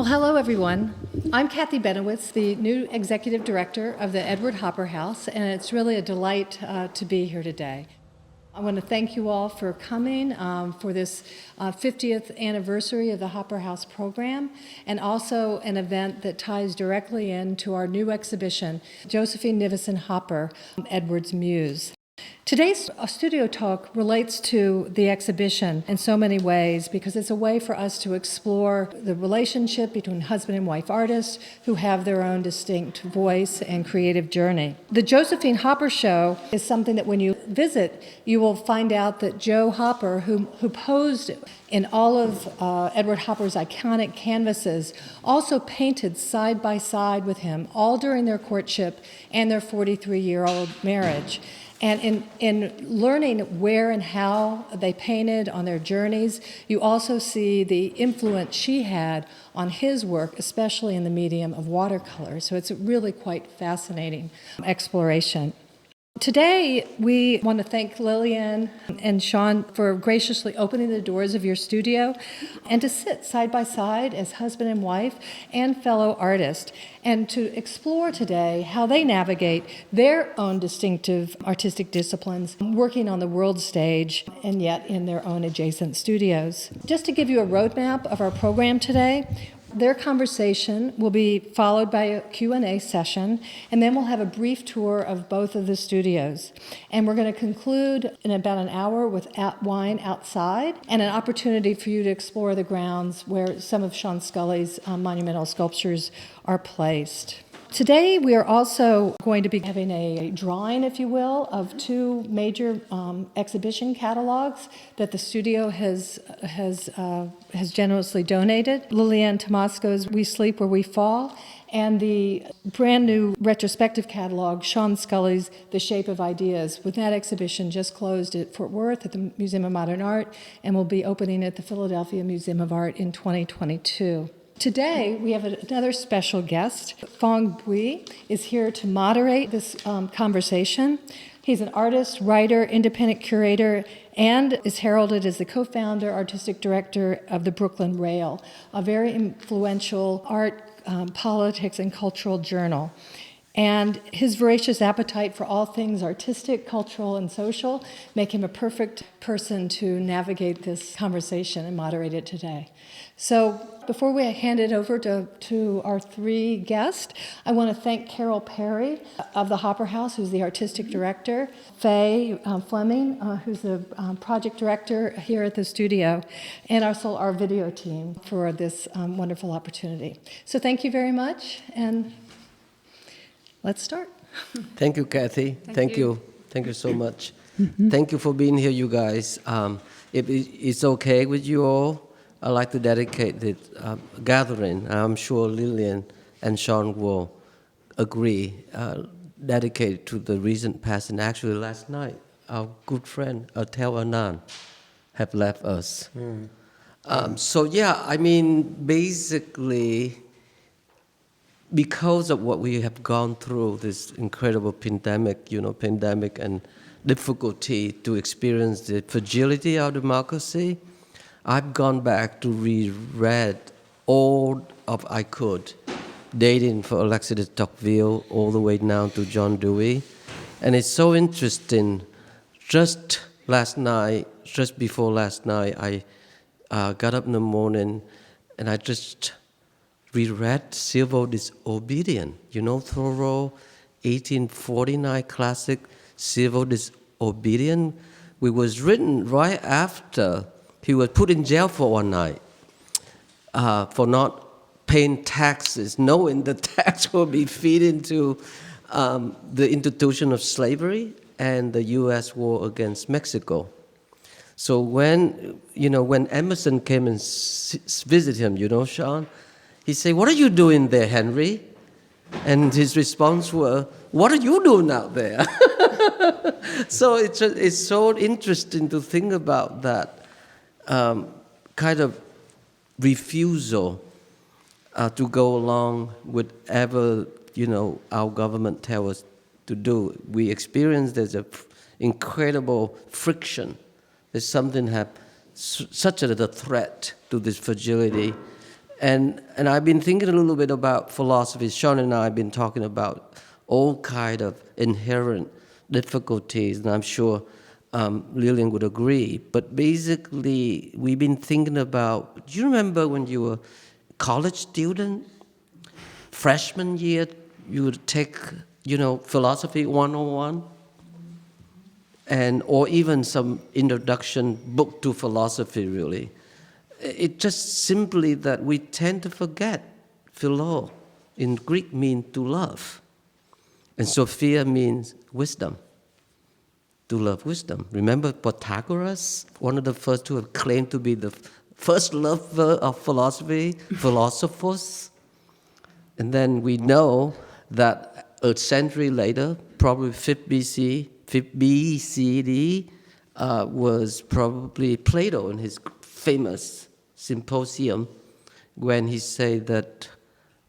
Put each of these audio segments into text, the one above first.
Well, hello, everyone. I'm Kathy Benowitz, the new Executive Director of the Edward Hopper House, and it's really a delight to be here today. I want to thank you all for coming for this 50th anniversary of the Hopper House program, and also an event that ties directly into our new exhibition, Josephine and Edward Hopper, Edward's Muse. Today's studio talk relates to the exhibition in so many ways because it's a way for us to explore the relationship between husband and wife artists who have their own distinct voice and creative journey. The Josephine Hopper Show is something that when you visit, you will find out that Joe Hopper, who posed in all of Edward Hopper's iconic canvases, also painted side by side with him, all during their courtship and their 43-year-old marriage. And in learning where and how they painted on their journeys, you also see the influence she had on his work, especially in the medium of watercolor. So it's a really quite fascinating exploration. Today, we want to thank Liliane and Sean for graciously opening the doors of your studio and to sit side by side as husband and wife and fellow artists, and to explore today how they navigate their own distinctive artistic disciplines, working on the world stage and yet in their own adjacent studios. Just to give you a roadmap of our program today, their conversation will be followed by a Q&A session, and then we'll have a brief tour of both of the studios. And we're going to conclude in about an hour with wine outside and an opportunity for you to explore the grounds where some of Sean Scully's monumental sculptures are placed. Today, we are also going to be having a drawing, if you will, of two major exhibition catalogs that the studio has generously donated. Liliane Tomasko's We Sleep Where We Fall, and the brand new retrospective catalog, Sean Scully's The Shape of Ideas. With that exhibition just closed at Fort Worth at the Museum of Modern Art and will be opening at the Philadelphia Museum of Art in 2022. Today, we have another special guest. Phong Bui is here to moderate this conversation. He's an artist, writer, independent curator, and is heralded as the co-founder, artistic director of the Brooklyn Rail, a very influential art, politics, and cultural journal. And his voracious appetite for all things artistic, cultural, and social make him a perfect person to navigate this conversation and moderate it today. So before we hand it over to our three guests, I want to thank Carol Perry of the Hopper House, who's the artistic director, Faye Fleming, who's the project director here at the studio, and also our video team for this wonderful opportunity. So thank you very much, and let's start. Thank you, Kathy. Thank you. Thank you so much. Thank you for being here, you guys. If it's okay with you all, I'd like to dedicate this gathering. I'm sure Liliane and Sean will agree, dedicated to the recent passing. Actually, last night, our good friend, Atal Anand, have left us. So yeah, I mean, basically, because of what we have gone through, this incredible pandemic and difficulty to experience the fragility of democracy, I've gone back to reread all of I could, dating for Alexis de Tocqueville all the way down to John Dewey. And it's so interesting. Just before last night, I got up in the morning and I just reread Civil Disobedience, Thoreau, 1849 classic Civil Disobedience, which was written right after he was put in jail for one night for not paying taxes, knowing the tax will be fed into the institution of slavery and the U.S. war against Mexico. So when Emerson came and visited him, Sean, he said, "What are you doing there, Henry?" And his response was, "What are you doing out there?" So it's so interesting to think about that kind of refusal to go along with whatever our government tells us to do. We experience there's a incredible friction. There's something such a threat to this fragility And I've been thinking a little bit about philosophy. Sean and I have been talking about all kind of inherent difficulties, and I'm sure Liliane would agree. But basically, we've been thinking about, do you remember when you were a college student, freshman year, you would take, philosophy 101? Or even some introduction book to philosophy, really. It's just simply that we tend to forget philo in Greek means to love. And Sophia means wisdom, to love wisdom. Remember Pythagoras, one of the first to have claimed to be the first lover of philosophy, philosophos? And then we know that a century later, probably 5th BCD, was probably Plato in his famous Symposium, when he said that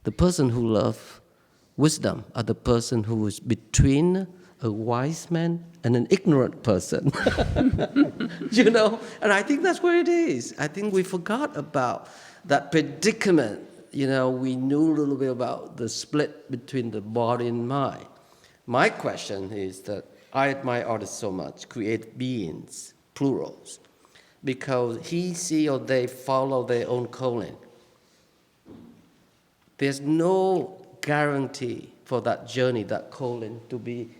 the person who loves wisdom are the person who is between a wise man and an ignorant person. And I think that's where it is. I think we forgot about that predicament. We knew a little bit about the split between the body and mind. My question is that I admire artists so much, create beings, plurals, because he, she, or they follow their own calling. There's no guarantee for that journey, that calling, to be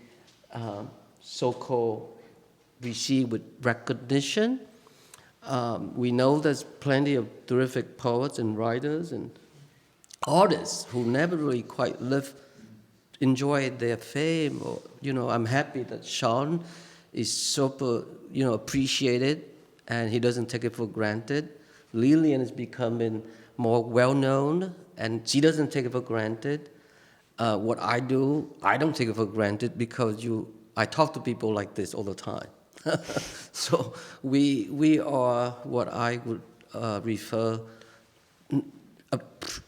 so-called received with recognition. We know there's plenty of terrific poets and writers and artists who never really quite enjoyed their fame. Or, I'm happy that Sean is super, appreciated, and he doesn't take it for granted. Liliane is becoming more well-known, and she doesn't take it for granted. What I do, I don't take it for granted, because I talk to people like this all the time. So we are what I would refer,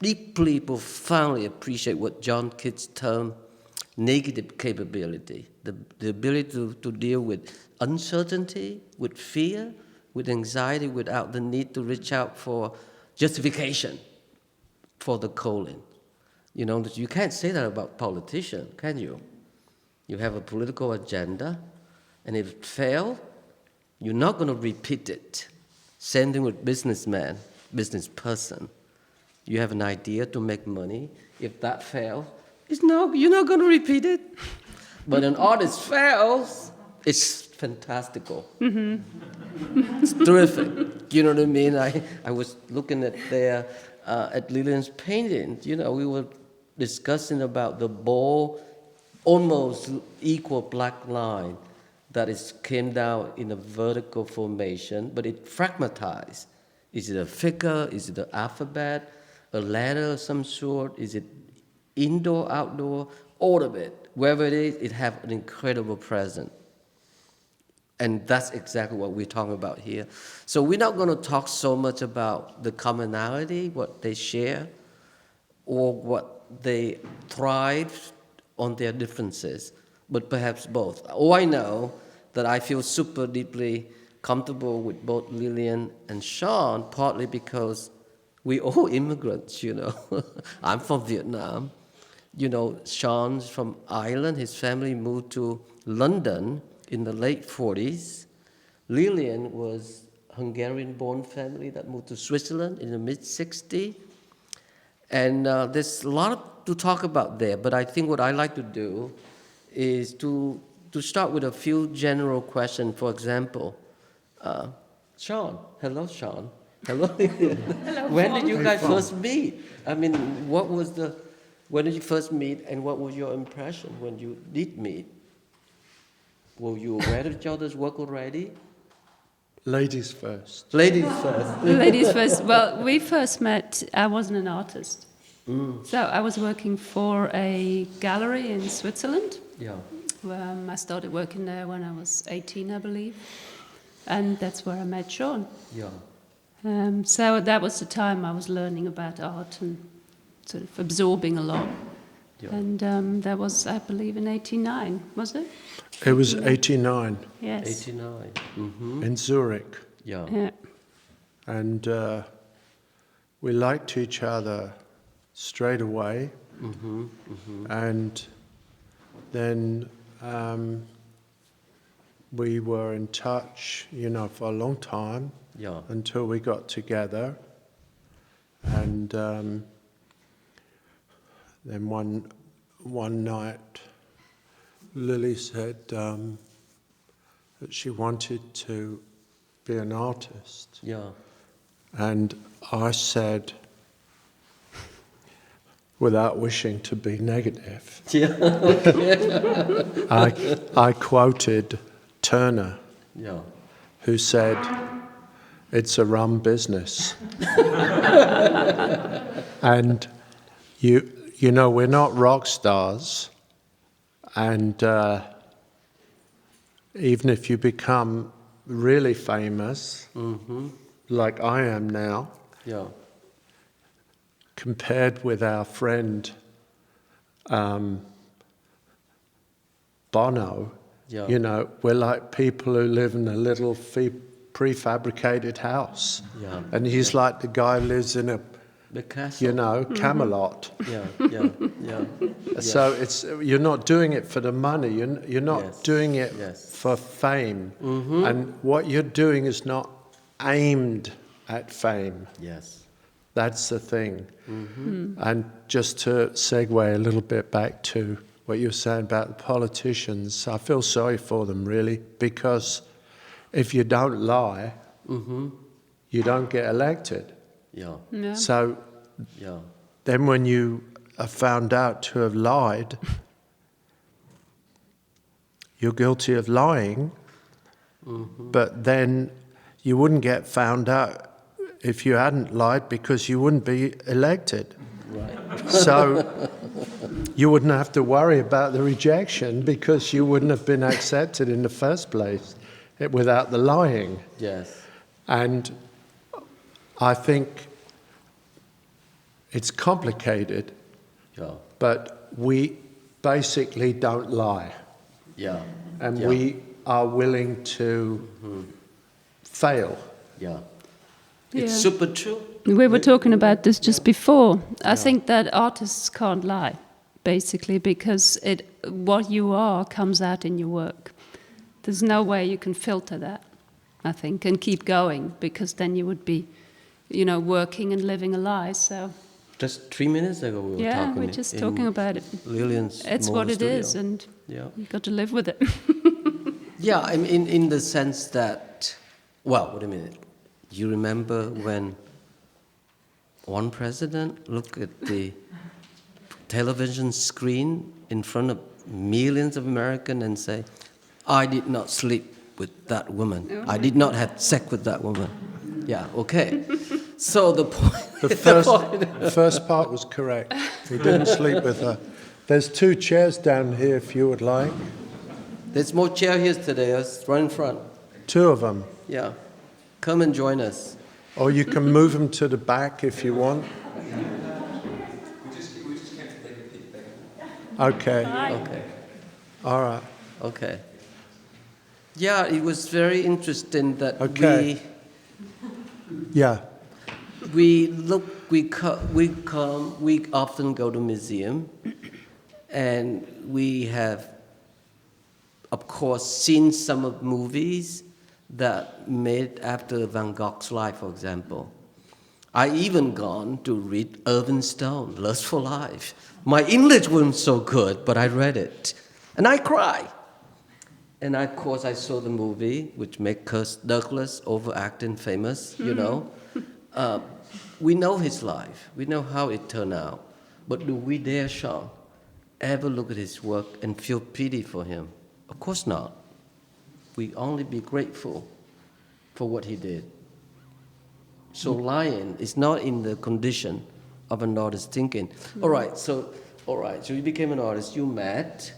deeply, profoundly appreciate what John Keats termed negative capability, the ability to deal with uncertainty, with fear, with anxiety, without the need to reach out for justification for the calling. You can't say that about politicians, can you? You have a political agenda, and if it fails, you're not going to repeat it. Same thing with businessman, business person. You have an idea to make money. If that fails, you're not going to repeat it. But an artist fails, it's fantastical. Mm-hmm. It's terrific. You know what I mean? I was looking at Liliane's painting. We were discussing about the bold, almost equal black line that came down in a vertical formation, but it fragmentized. Is it a figure? Is it an alphabet? A letter of some sort? Is it indoor, outdoor? All of it. Wherever it is, it has an incredible presence. And that's exactly what we're talking about here. So we're not going to talk so much about the commonality, what they share, or what they thrive on their differences, but perhaps both. Oh, I know that I feel super deeply comfortable with both Liliane and Sean, partly because we're all immigrants, I'm from Vietnam. Sean's from Ireland. His family moved to London in the late 40s. Liliane was Hungarian-born family that moved to Switzerland in the mid-60s. And there's a lot to talk about there, but I think what I like to do is to start with a few general questions. For example, Sean. Hello, Sean. Hello, Liliane. Hello, When did you guys first meet? I mean, when did you first meet, and what was your impression when you did meet? Were you aware of each other's work already? Ladies first. Ladies first. Ladies first. Well, we first met, I wasn't an artist. So I was working for a gallery in Switzerland. Yeah. I started working there when I was 18, I believe. And that's where I met Sean. Yeah. So that was the time I was learning about art and sort of absorbing a lot. Yeah. And that was, I believe, in 89, was it? It was 89 Yes. 89. Mm-hmm. in Zurich. Yeah. Yeah. And we liked each other straight away. And then we were in touch, you know, for a long time. Yeah. Until we got together. And then one night, Lily said that she wanted to be an artist. Yeah. And I said, without wishing to be negative, I quoted Turner, Yeah. who said, "It's a rum business." And you know, we're not rock stars, and even if you become really famous, like I am now, Yeah. compared with our friend Bono, Yeah. you know, we're like people who live in a little prefabricated house. Yeah. And he's like the guy who lives in a, The castle. you know, Camelot. Yeah. Yeah. Yeah. So you're not doing it for the money. You're not Yes. doing it Yes. for fame. And what you're doing is not aimed at fame. Yes. That's the thing. And just to segue a little bit back to what you were saying about the politicians, I feel sorry for them, really, because if you don't lie, you don't get elected. Yeah. Yeah. So Yeah. then when you are found out to have lied, you're guilty of lying, but then you wouldn't get found out if you hadn't lied because you wouldn't be elected. Right. So you wouldn't have to worry about the rejection because you wouldn't have been accepted in the first place without the lying. Yes. And I think it's complicated, Yeah. but we basically don't lie. Yeah. And Yeah. we are willing to fail. Yeah. Yeah. It's super true. We were talking about this just before. I think that artists can't lie, basically, because what you are comes out in your work. There's no way you can filter that, I think, and keep going, because then you would be, you know, working and living a lie. So Just 3 minutes ago we were yeah, talking. we're just in talking about it. Liliane's It's Mola what it studio. is, and Yeah. you got to live with it. Yeah, I mean, in the sense that, well, wait a minute. You remember when one president looked at the television screen in front of millions of Americans and say, "I did not sleep with that woman. I did not have sex with that woman." Yeah, okay. So the point... The first part was correct. He didn't sleep with her. There's 2 chairs down here if you would like. There's more chair here today, right in front. 2 of them. Yeah. Come and join us. Or you can move them to the back if you want. Okay. Okay. All right. Okay. Yeah, it was very interesting that Okay. Yeah. we often go to museum, and we have, of course, seen some of movies that made after Van Gogh's life, for example. I even gone to read Irving Stone, Lust for Life. My English wasn't so good, but I read it, and I cried. And of course, I saw the movie, which made Kirk Douglas overacting famous, you know. We know his life. We know how it turned out. But do we dare, Sean, ever look at his work and feel pity for him? Of course not. We only be grateful for what he did. So lying is not in the condition of an artist thinking. All right, so you became an artist, you met,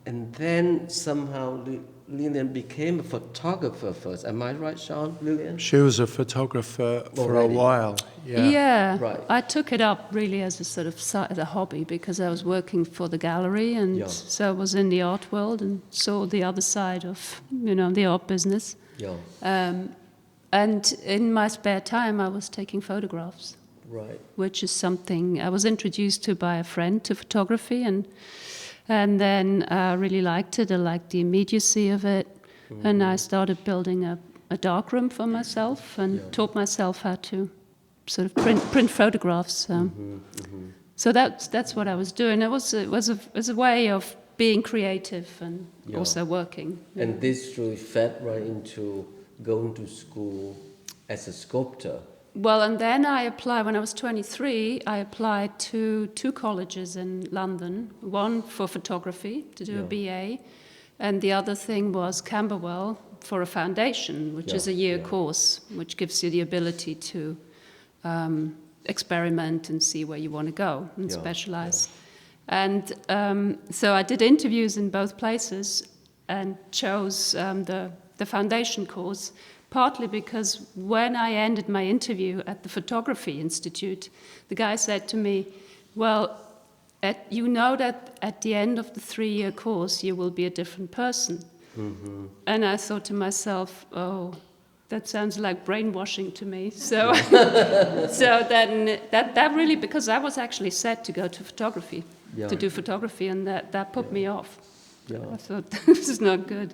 and then somehow Liliane became a photographer first. Am I right, Sean, Liliane? She was a photographer for Already. a while. Yeah. Yeah, Right. I took it up really as a sort of as a hobby because I was working for the gallery, and Yeah. so I was in the art world and saw the other side of, you know, the art business. Yeah. And in my spare time, I was taking photographs. Right. which is something I was introduced to by a friend to photography, and then I really liked it. I liked the immediacy of it, and I started building a darkroom for myself and taught myself how to sort of print photographs. So that's what I was doing. It was a way of being creative and also working. And this really fed right into going to school as a sculptor. Well, and then I applied, when I was 23, I applied to 2 colleges in London, one for photography, to do a BA, and the other thing was Camberwell for a foundation, which is a year course, which gives you the ability to experiment and see where you want to go and specialize. And so I did interviews in both places and chose the foundation course, partly because when I ended my interview at the Photography Institute, the guy said to me, well, you know that at the end of the 3-year course you will be a different person. And I thought to myself, oh, that sounds like brainwashing to me. So, so then that really, because I was actually set to go to photography, to do photography, and that put me off. I thought, this is not good.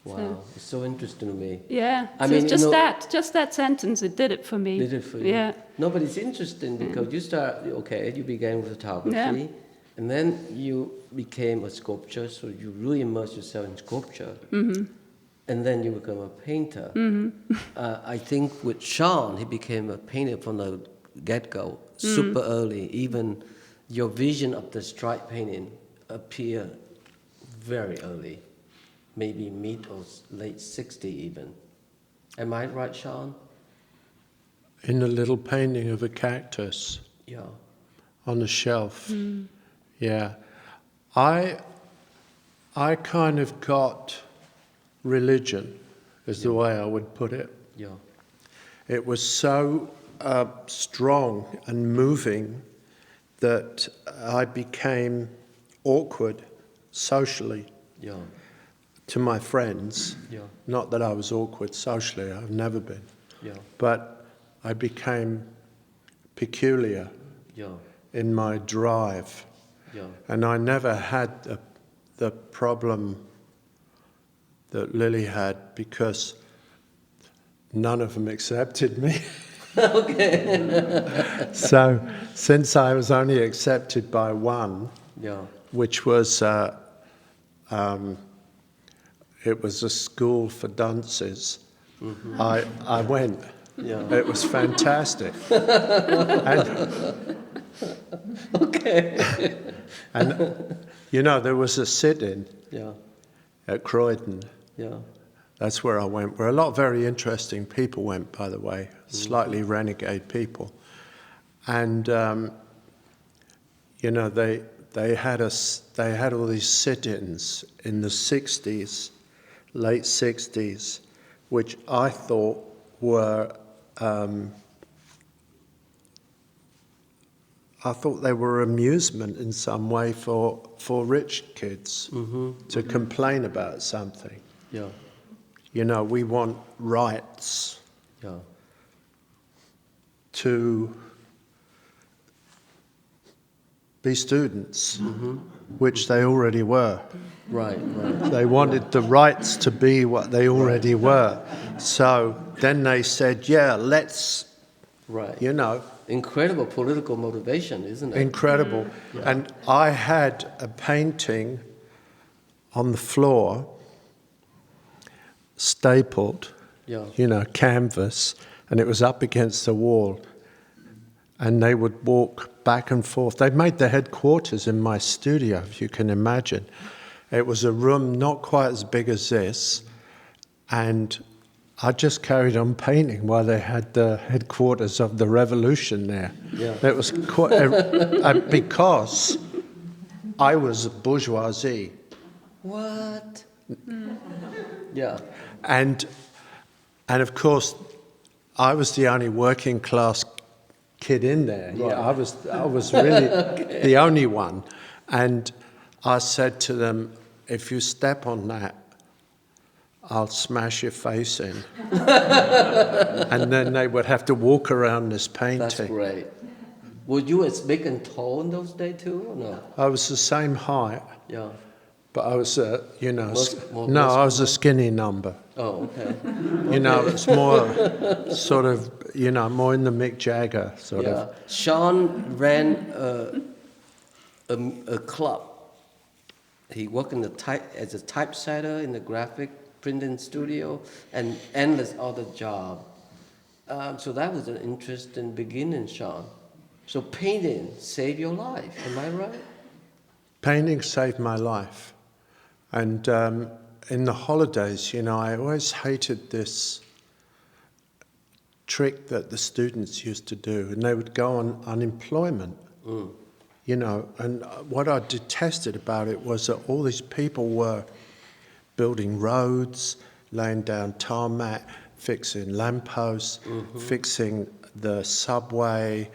Wow, So, it's so interesting to me. yeah, I so mean, just you know, just that sentence, it did it for me. Did it for you? Yeah. No, but it's interesting because you began with photography, and then you became a sculptor, so you really immersed yourself in sculpture. And then you become a painter. I think with Sean, he became a painter from the get-go, super early. Even your vision of the stripe painting appeared very early, maybe mid or late 60 even. Am I right, Sean? In a little painting of a cactus on a shelf. Yeah. I kind of got religion, is the way I would put it. Yeah. It was so strong and moving that I became awkward socially to my friends. Not that I was awkward socially, I've never been. But I became peculiar in my drive. And I never had the problem that Lily had because none of them accepted me. So since I was only accepted by one, which was it was a school for dunces, I went. It was fantastic. And you know, there was a sit-in at Croydon. That's where I went, where a lot of very interesting people went, by the way, slightly renegade people. And, you know, they had all these sit-ins in the 60s, late 60s, which I thought were, I thought they were amusement in some way for rich kids to complain about something. You know, we want rights to be students, which they already were. They wanted the rights to be what they already were. So then they said, let's, you know. Incredible political motivation, isn't it? Incredible. And I had a painting on the floor, stapled, you know, canvas, and it was up against the wall. And they would walk back and forth. They made their headquarters in my studio, if you can imagine. It was a room not quite as big as this, and I just carried on painting while they had the headquarters of the revolution there. It was quite because I was bourgeoisie. What? And of course, I was the only working class kid in there. I was really the only one. And I said to them, if you step on that, I'll smash your face in. And then they would have to walk around this painting. That's great. Were you as big and tall in those days too, or no? I was the same height, Yeah. but I was, More I was a muscular? skinny number. Oh, okay. It's more sort of, more in the Mick Jagger sort Yeah. of. Sean ran a club. He worked as a typesetter in the graphic printing studio and endless other job. So that was an interesting beginning, Sean. So painting saved your life, am I right? Painting saved my life. And in the holidays, I always hated this trick that the students used to do, and they would go on unemployment. And what I detested about it was that all these people were building roads, laying down tarmac, fixing lampposts, fixing the subway,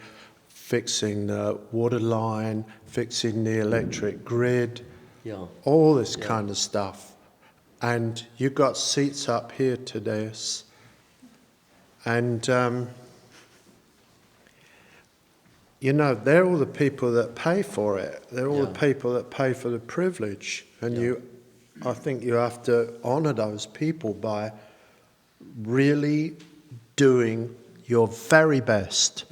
fixing the water line, fixing the electric grid, all this kind of stuff. And you got seats up here to this, and they're all the people that pay for it. They're all the people that pay for the privilege. And I think you have to honor those people by really doing your very best.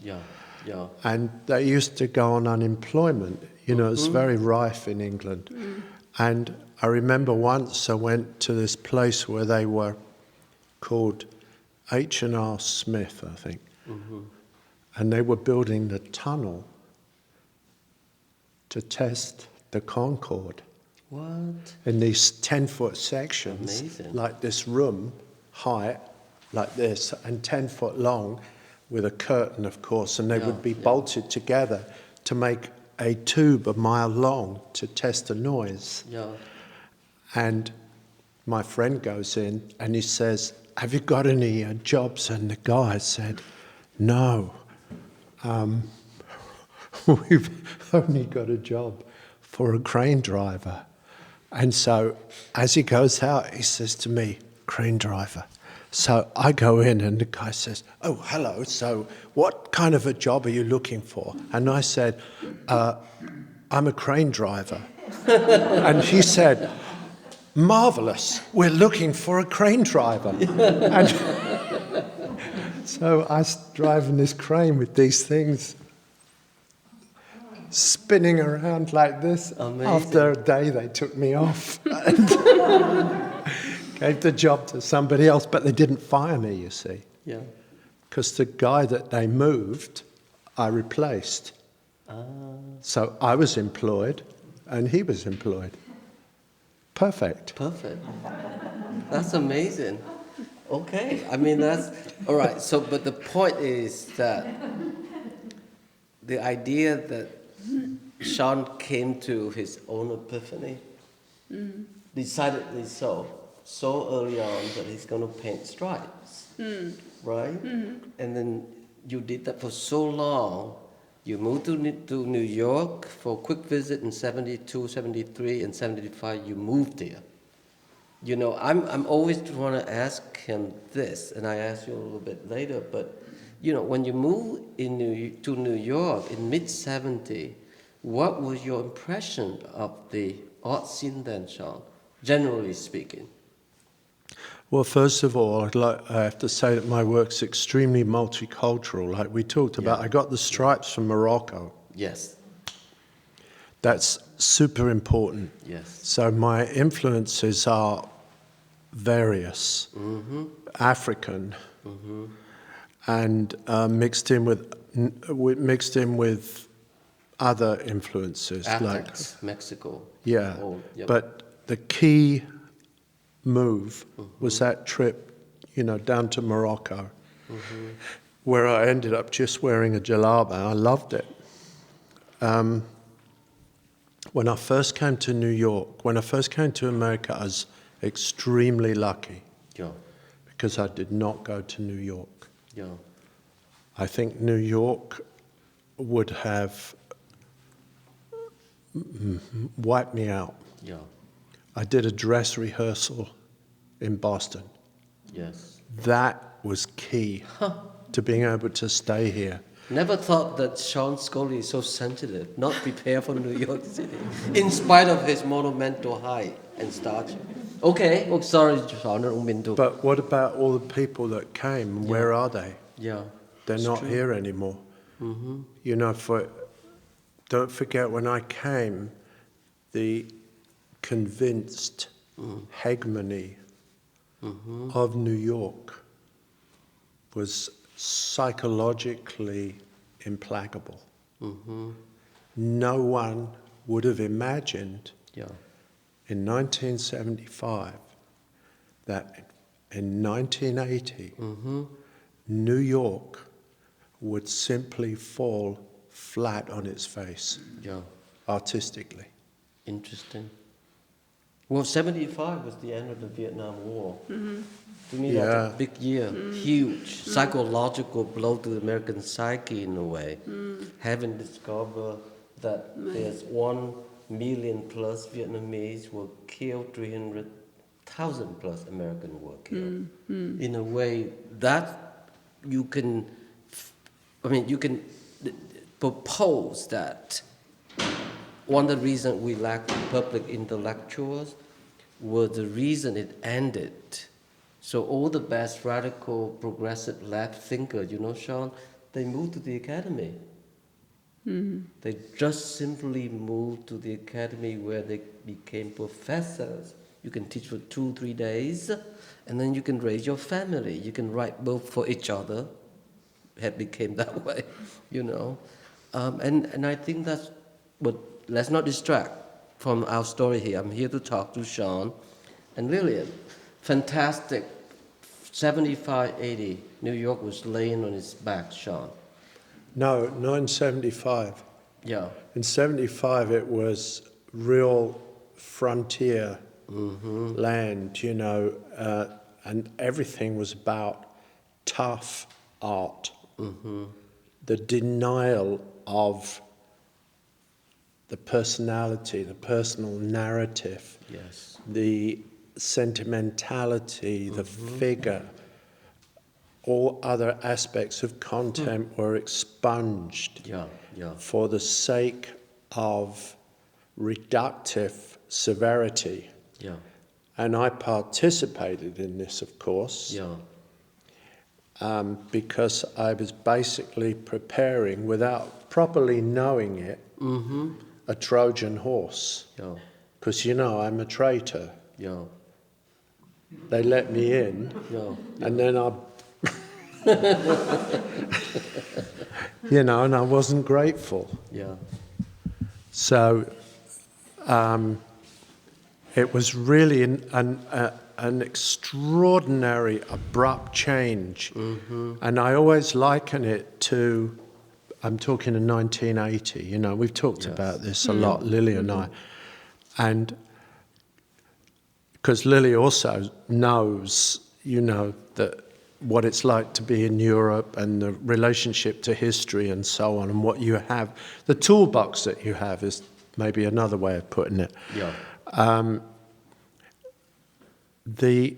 And they used to go on unemployment. It's very rife in England. And I remember once I went to this place where they were called H&R Smith, I think. And they were building the tunnel to test the Concorde. What? In these 10-foot sections. Amazing. Like this room, height, like this, and 10 foot long, with a curtain, of course, and they would be bolted together to make a tube a mile long to test the noise. And my friend goes in and he says, "Have you got any jobs?" And the guy said, "No. We've only got a job for a crane driver." And so as he goes out, he says to me, "Crane driver." So I go in and the guy says, "Oh, hello. So what kind of a job are you looking for?" And I said, "I'm a crane driver." And he said, "Marvelous. We're looking for a crane driver." And so I was driving this crane with these things spinning around like this. Amazing. After a day, they took me off and gave the job to somebody else, but they didn't fire me, you see. Because the guy that they moved, I replaced. So I was employed and he was employed. Perfect. That's amazing. Okay, I mean, that's all right. So, but the point is that the idea that Sean came to his own epiphany, decidedly so early on that he's going to paint stripes, right? And then you did that for so long. You moved to New York for a quick visit in 72, 73, and 75. You moved there. I'm always trying to ask him this, and I ask you a little bit later, but, when you moved to New York in mid-70, what was your impression of the art scene then, Sean, generally speaking? Well, first of all, I have to say that my work's extremely multicultural. Like we talked about, I got the stripes from Morocco. Yes. That's super important. Yes. So my influences are various, African, and mixed in with other influences like Mexico. But the key move was that trip, down to Morocco, where I ended up just wearing a jalaba. I loved it. When I first came to New York, when I first came to America, I was extremely lucky because I did not go to New York. I think New York would have wiped me out. I did a dress rehearsal in Boston. Yes. That was key to being able to stay here. Never thought that Sean Scully is so sensitive, not prepared for New York City, in spite of his monumental height and stature. Okay, oh, sorry, Sean, I don't mean to. But what about all the people that came? Where are they? Yeah. They're it's not true. here anymore. You know, don't forget when I came, the convinced hegemony of New York was psychologically implacable. No one would have imagined in 1975 that in 1980 New York would simply fall flat on its face artistically. Interesting. Well, 75 was the end of the Vietnam War. To me, Yeah. that's a big year, huge psychological blow to the American psyche in a way. Having discovered that there's 1 million plus Vietnamese were killed, 300,000 plus Americans were killed. In a way that you can, you can propose that one of the reasons we lack public intellectuals was the reason it ended. So all the best radical, progressive left thinkers, you know, Sean, they moved to the academy. They just simply moved to the academy where they became professors. You can teach for 2-3 days, and then you can raise your family. You can write both for each other. It became that way, you know. And I think that's what, let's not distract from our story here. I'm here to talk to Sean and Liliane. Fantastic. 75, 80, New York was laying on its back, Sean. No, not in 75. Yeah. In 75, it was real frontier land, you know, and everything was about tough art. The denial of the personality, the personal narrative, Yes. the sentimentality, the figure, all other aspects of content were expunged for the sake of reductive severity. Yeah. And I participated in this, of course, because I was basically preparing, without properly knowing it, a Trojan horse. Because, you know, I'm a traitor. They let me in, and then you know, and I wasn't grateful. So it was really an extraordinary, abrupt change. And I always liken it to, I'm talking in 1980, you know, we've talked about this a lot, Lily and I. And because Lily also knows, you know, that what it's like to be in Europe and the relationship to history and so on, and what you have, the toolbox that you have is maybe another way of putting it. The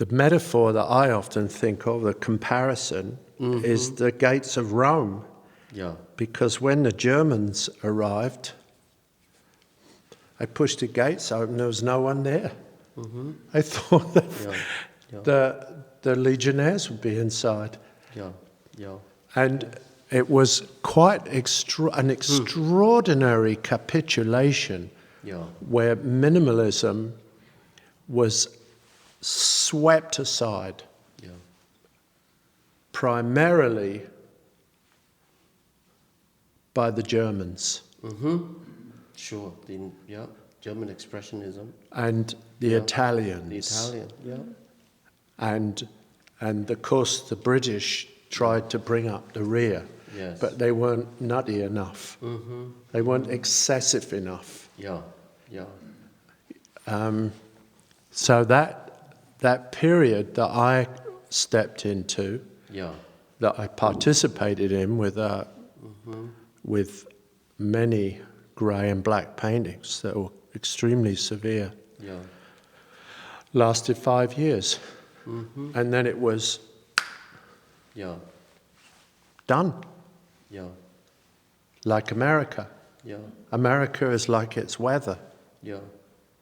metaphor that I often think of, the comparison, is the gates of Rome. Because when the Germans arrived, I pushed the gates open, there was no one there. I thought that the legionnaires would be inside. And it was quite an extraordinary capitulation where minimalism was swept aside, primarily by the Germans. Sure, German expressionism. And the Italians. And of course the British tried to bring up the rear, but they weren't nutty enough. They weren't excessive enough. So that period that I stepped into, that I participated in with many grey and black paintings that were extremely severe. lasted 5 years. Mm-hmm. And then it was Yeah. done, Yeah. like America. Yeah. America is like its weather, Yeah.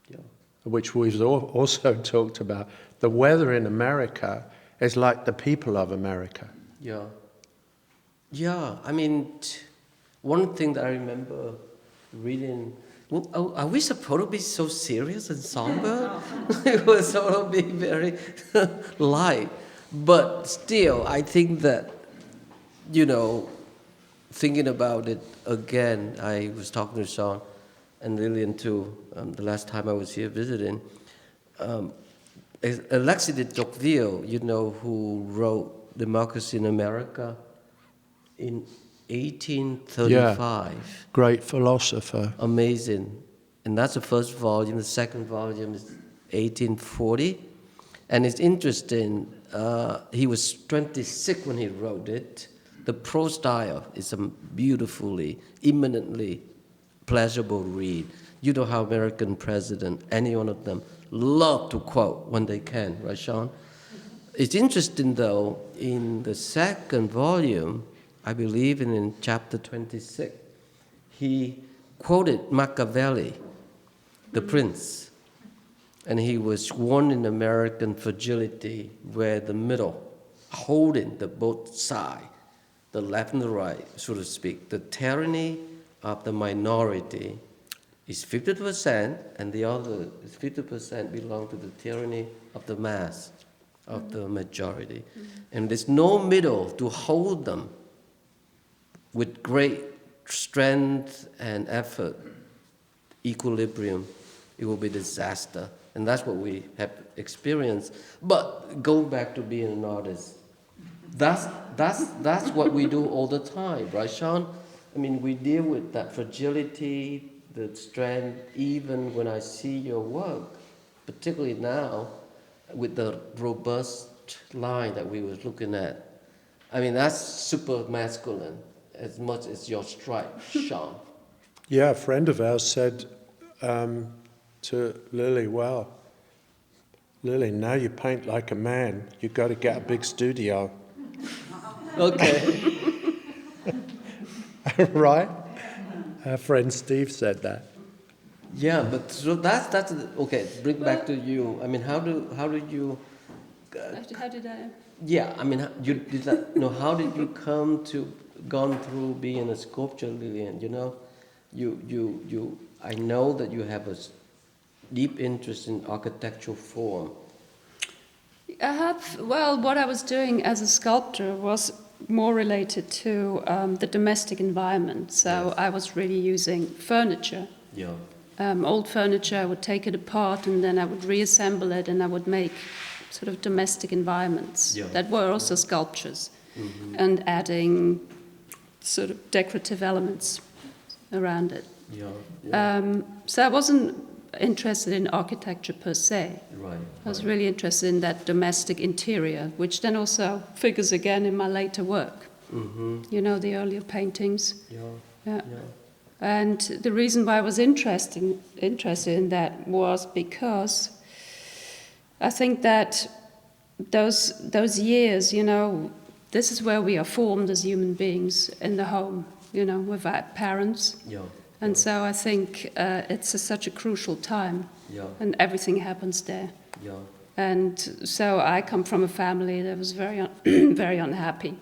Yeah. which we've also talked about. The weather in America is like the people of America. Yeah. Yeah. I mean, one thing that I remember reading. Well, are we supposed to be so serious and somber? It was sort of be very light, but still, I think that, you know, thinking about it again, I was talking to Sean and Liliane too, the last time I was here visiting. Alexis de Tocqueville, you know, who wrote Democracy in America in 1835. Great philosopher. Amazing. And that's the first volume. The second volume is 1840. And it's interesting, he was 26 when he wrote it. The prose style is a beautifully, eminently pleasurable read. You know how American president, any one of them, love to quote when they can, right, Sean? It's interesting, though, in the second volume, I believe in chapter 26, he quoted Machiavelli, the prince, and he was warned in American fragility where the middle, holding the both sides, the left and the right, so to speak, the tyranny of the minority is 50%, and the other is 50% belong to the tyranny of the mass, of the majority. And there's no middle to hold them with great strength and effort, equilibrium. It will be disaster. And that's what we have experienced. But going back to being an artist, that's what we do all the time, right, Sean? I mean, we deal with that fragility, the strength, even when I see your work, particularly now, with the robust line that we were looking at. I mean, that's super masculine, as much as your stripe, Sean. Yeah, a friend of ours said to Lily, well, Lily, now you paint like a man. You've got to get a big studio. Okay. Right? Our friend Steve said that. Yeah, but so that's okay. Bring back to you. I mean, how do you? How did I? Yeah, I mean, you did that. How did you come to gone through being a sculptor, Liliane? You know, you. I know that you have a deep interest in architectural form. I have. Well, what I was doing as a sculptor was more related to the domestic environment. So Yes. I was really using furniture. Yeah. Old furniture, I would take it apart and then I would reassemble it and I would make sort of domestic environments that were also sculptures and adding sort of decorative elements around it. So I wasn't interested in architecture per se. Right. I was really interested in that domestic interior, which then also figures again in my later work. You know, the earlier paintings. Yeah. And the reason why I was interested in that was because I think that those years, you know, this is where we are formed as human beings in the home, you know, with our parents. And so I think it's such a crucial time, and everything happens there. And so I come from a family that was very very unhappy.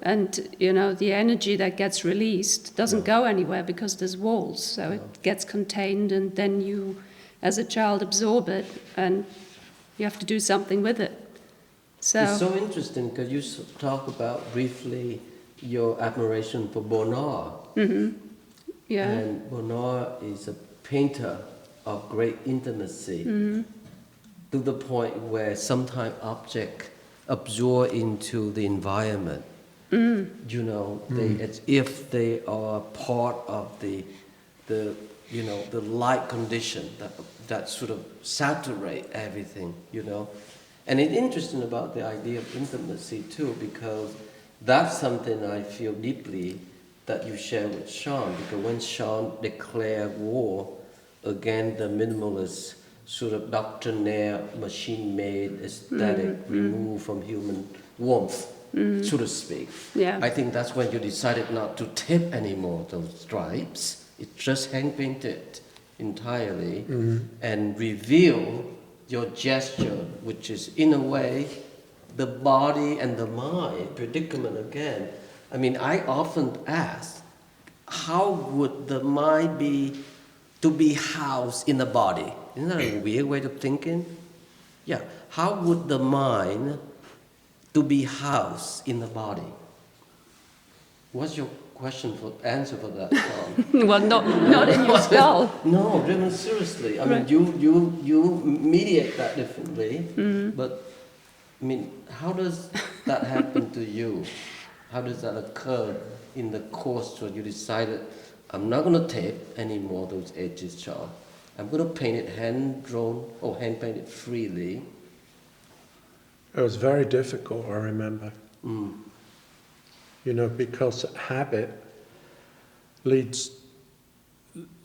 And, you know, the energy that gets released doesn't go anywhere because there's walls. So it gets contained and then you, as a child, absorb it and you have to do something with it. So It's so interesting because you talk about briefly your admiration for Bonnard. yeah. And Bonnard is a painter of great intimacy to the point where sometimes objects absorb into the environment. You know, it's if they are part of the you know, the light condition that sort of saturate everything, you know. And it's interesting about the idea of intimacy too, because that's something I feel deeply that you share with Sean, because when Sean declared war against the minimalist sort of doctrinaire, machine-made aesthetic removed from human warmth, so to speak. Yeah. I think that's when you decided not to tape anymore those stripes. It's just hand-painted entirely and reveal your gesture, which is, in a way, the body and the mind predicament again. I mean, I often ask, how would the mind be to be housed in the body? Isn't that a weird way of thinking? Yeah. How would the mind to be housed in the body? What's your answer for that, Tom? Well, not in your skull. No, really seriously. I mean, you mediate that differently, but I mean, how does that happen to you? How does that occur in the course when you decided, I'm not going to tape anymore those edges, Charles. I'm going to paint it hand-drawn or hand-painted freely. It was very difficult, I remember. You know, because habit leads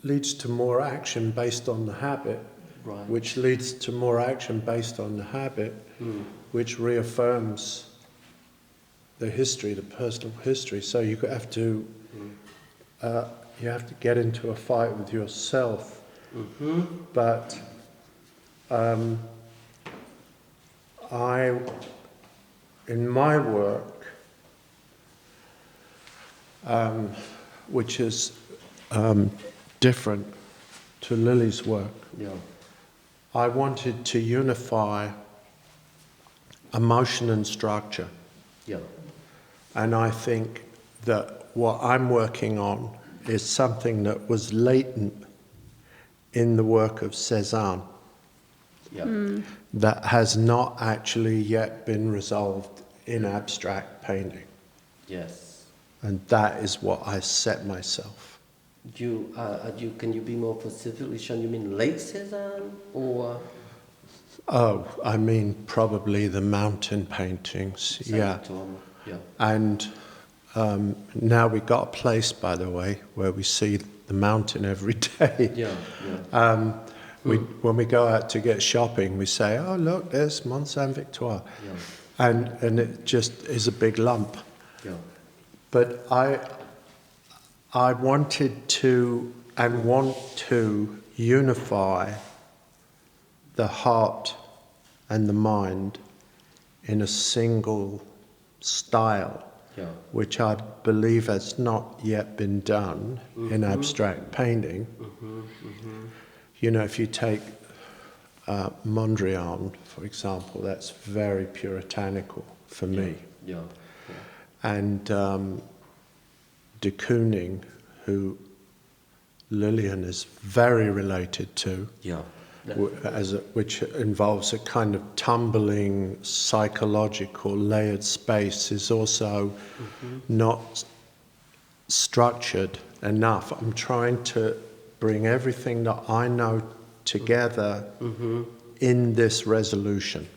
to more action based on the habit, Right. which leads to more action based on the habit, which reaffirms the history, the personal history. So you have to get into a fight with yourself. But in my work, which is different to Lily's work, I wanted to unify emotion and structure. And I think that what I'm working on is something that was latent in the work of Cézanne that has not actually yet been resolved in abstract painting. Yes. And that is what I set myself. Can you be more specifically sure you mean late Cézanne or? Oh, I mean probably the mountain paintings, yeah. And now we got a place, by the way, where we see the mountain every day. When we go out to get shopping, we say, oh, look, there's Mont Saint-Victoire. And it just is a big lump. But I wanted to and want to unify the heart and the mind in a single style, which I believe has not yet been done in abstract painting. You know, if you take Mondrian, for example, that's very puritanical for me. And de Kooning, who Liliane is very related to, which involves a kind of tumbling, psychological, layered space, is also not structured enough. I'm trying to bring everything that I know together in this resolution,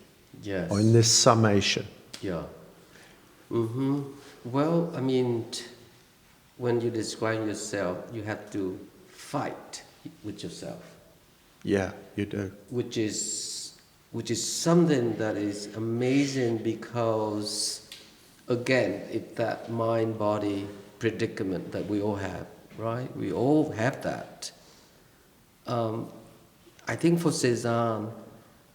or in this summation. Well, I mean, when you describe yourself, you have to fight with yourself. Yeah, you do. Which is something that is amazing because, again, it's that mind-body predicament that we all have, right? We all have that. I think for Cézanne,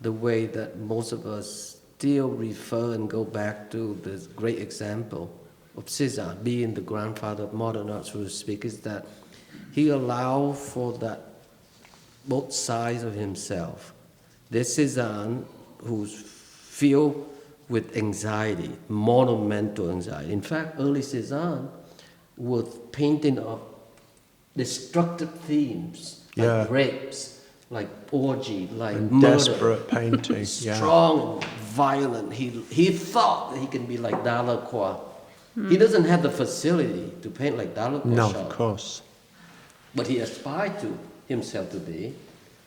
the way that most of us still refer and go back to this great example of Cézanne, being the grandfather of modern art, so to speak, is that he allowed for that both sides of himself. There's Cézanne who's filled with anxiety, monumental anxiety. In fact, early Cézanne was painting of destructive themes, like rapes, like orgy, like and murder. Desperate painting, Strong and violent. He thought that he can be like Delacroix. He doesn't have the facility to paint like Delacroix. No, of course. But he aspired to himself to be.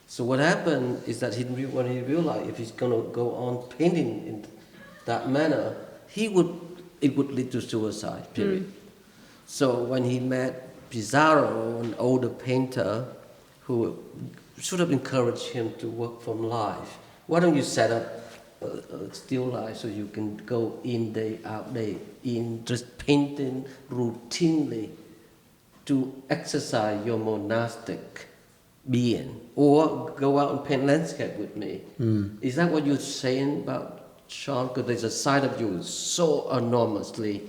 So what happened is that when he realized if he's going to go on painting in that manner, it would lead to suicide, period. So when he met Pissarro, an older painter who sort of encourage him to work from life. Why don't you set up a still life so you can go in day out day in, just painting routinely to exercise your monastic being, or go out and paint landscape with me. Is that what you're saying about Sean? Because there's a side of you so enormously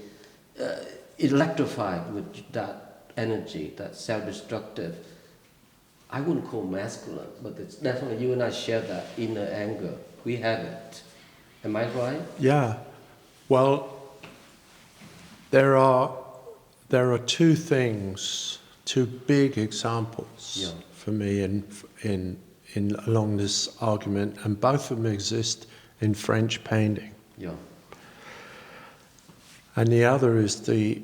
electrified with that energy, that self-destructive. I wouldn't call masculine, but it's definitely you and I share that inner anger. We have it. Am I right? Yeah. Well, there are two things, two big examples for me in along this argument, and both of them exist in French painting. Yeah. And the other is the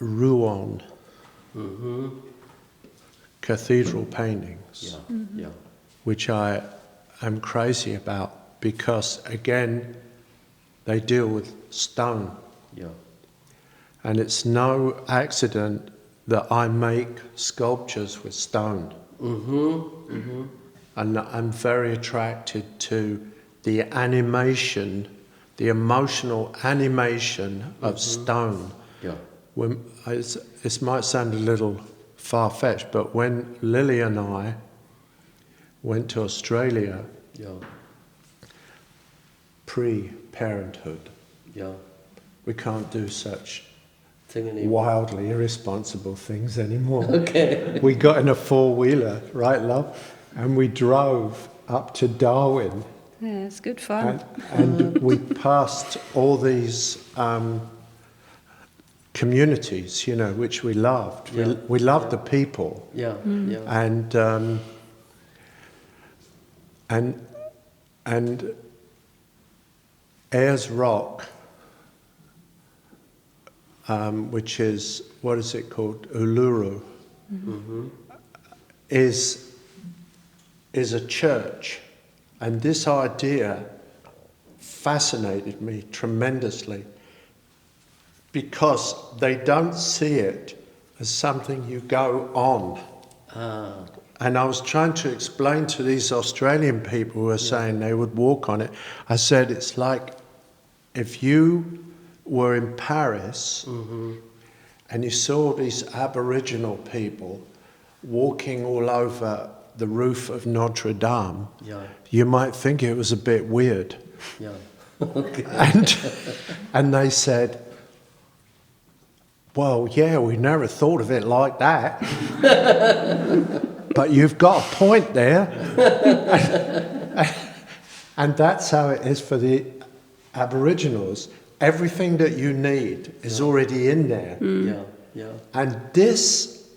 Rouen cathedral paintings, which I am crazy about because, again, they deal with stone. Yeah. And it's no accident that I make sculptures with stone. And I'm very attracted to the animation, the emotional animation of stone. Yeah. When this might sound a little far-fetched, but when Lily and I went to Australia, pre-parenthood, we can't do such wildly irresponsible things anymore. Okay. We got in a four-wheeler, right, love? And we drove up to Darwin. Yeah, it's good fun. And we passed all these communities, you know, which we loved. We loved the people. And Ayers Rock, which is, what is it called? Uluru, is a church. And this idea fascinated me tremendously because they don't see it as something you go on. And I was trying to explain to these Australian people who were saying they would walk on it. I said, it's like if you were in Paris and you saw these Aboriginal people walking all over the roof of Notre Dame, you might think it was a bit weird. And they said, well, yeah, we never thought of it like that. But you've got a point there. And that's how it is for the Aboriginals. Everything that you need is already in there. And this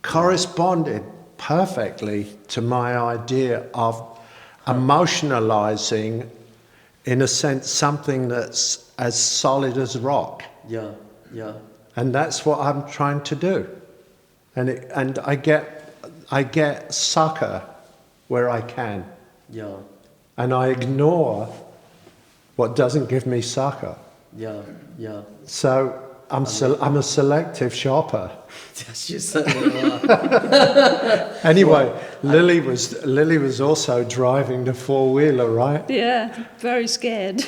corresponded perfectly to my idea of emotionalizing, in a sense, something that's as solid as rock. And that's what I'm trying to do. And I get sucker where I can. And I ignore what doesn't give me sucker. So I'm a selective shopper. Yes, you certainly are. Anyway, Lily was also driving the four-wheeler, right? Yeah, very scared.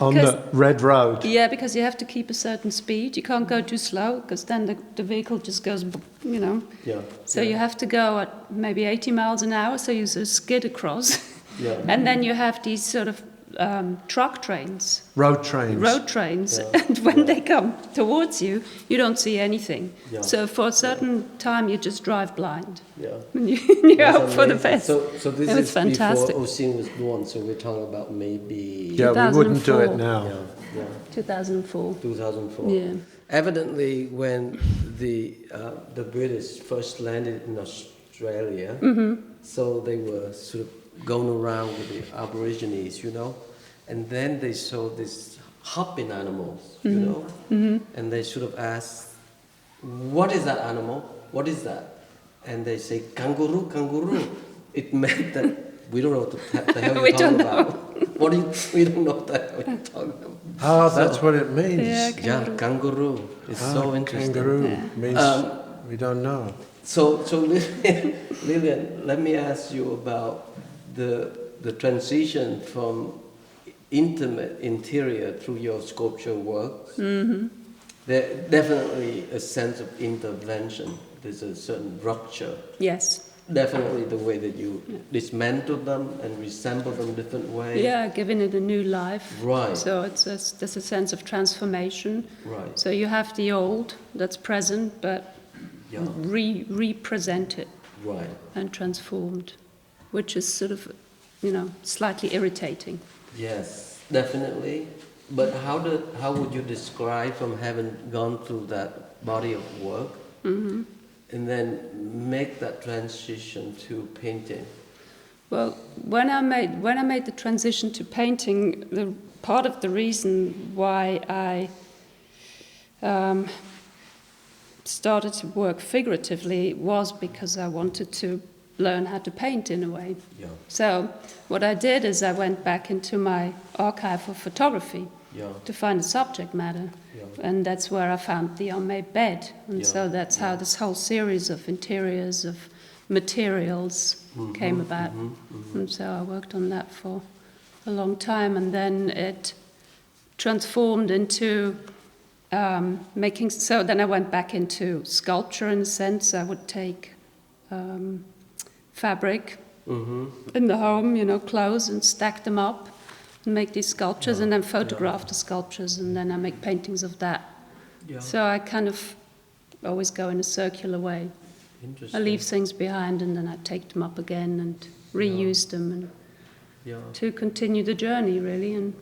On the red road. Yeah, because you have to keep a certain speed. You can't go too slow because then the vehicle just goes, you know. So you have to go at maybe 80 miles an hour, so you sort of skid across. And then you have these sort of truck trains. Road trains. And when they come towards you, you don't see anything. So for a certain time, you just drive blind. And you hope for the best. So this is fantastic. before Ocean was born, so we're talking about maybe... Yeah, we wouldn't do it now. 2004. 2004. Yeah. Evidently, when the British first landed in Australia, so they were sort of going around with the Aborigines, you know, and then they saw these hopping animals, you know, and they sort of asked, what is that animal? What is that? And they say, kangaroo, kangaroo. It meant that we don't know what the hell you're talking about. We don't know what the hell you're talking about. Oh, that's what it means. Yeah, kangaroo. It's so interesting. Kangaroo means We don't know. So Liliane, let me ask you about the transition from intimate interior through your sculpture works. Mm-hmm. There's definitely a sense of intervention. There's a certain rupture. Yes. Definitely the way that you dismantle them and reassemble them different ways. Yeah, giving it a new life. Right. So there's a sense of transformation. Right. So you have the old that's present, but Yeah. represent it Right. and transformed, which is sort of, slightly irritating. Yes, definitely. But how would you describe from having gone through that body of work Mm-hmm. and then make that transition to painting? Well, when I made the transition to painting, the part of the reason why I started to work figuratively was because I wanted to learn how to paint in a way. Yeah. So what I did is I went back into my archive of photography Yeah. to find the subject matter. Yeah. And that's where I found the unmade bed. And Yeah. so that's how this whole series of interiors, of materials came about. And so I worked on that for a long time. And then it transformed into making... So then I went back into sculpture in a sense. I would take fabric in the home, clothes, and stack them up and make these sculptures, and then photograph the sculptures, and then I make paintings of that. Yeah. So I kind of always go in a circular way. I Interesting. leave things behind, and then I take them up again and reuse them, and Yeah. to continue the journey, really, and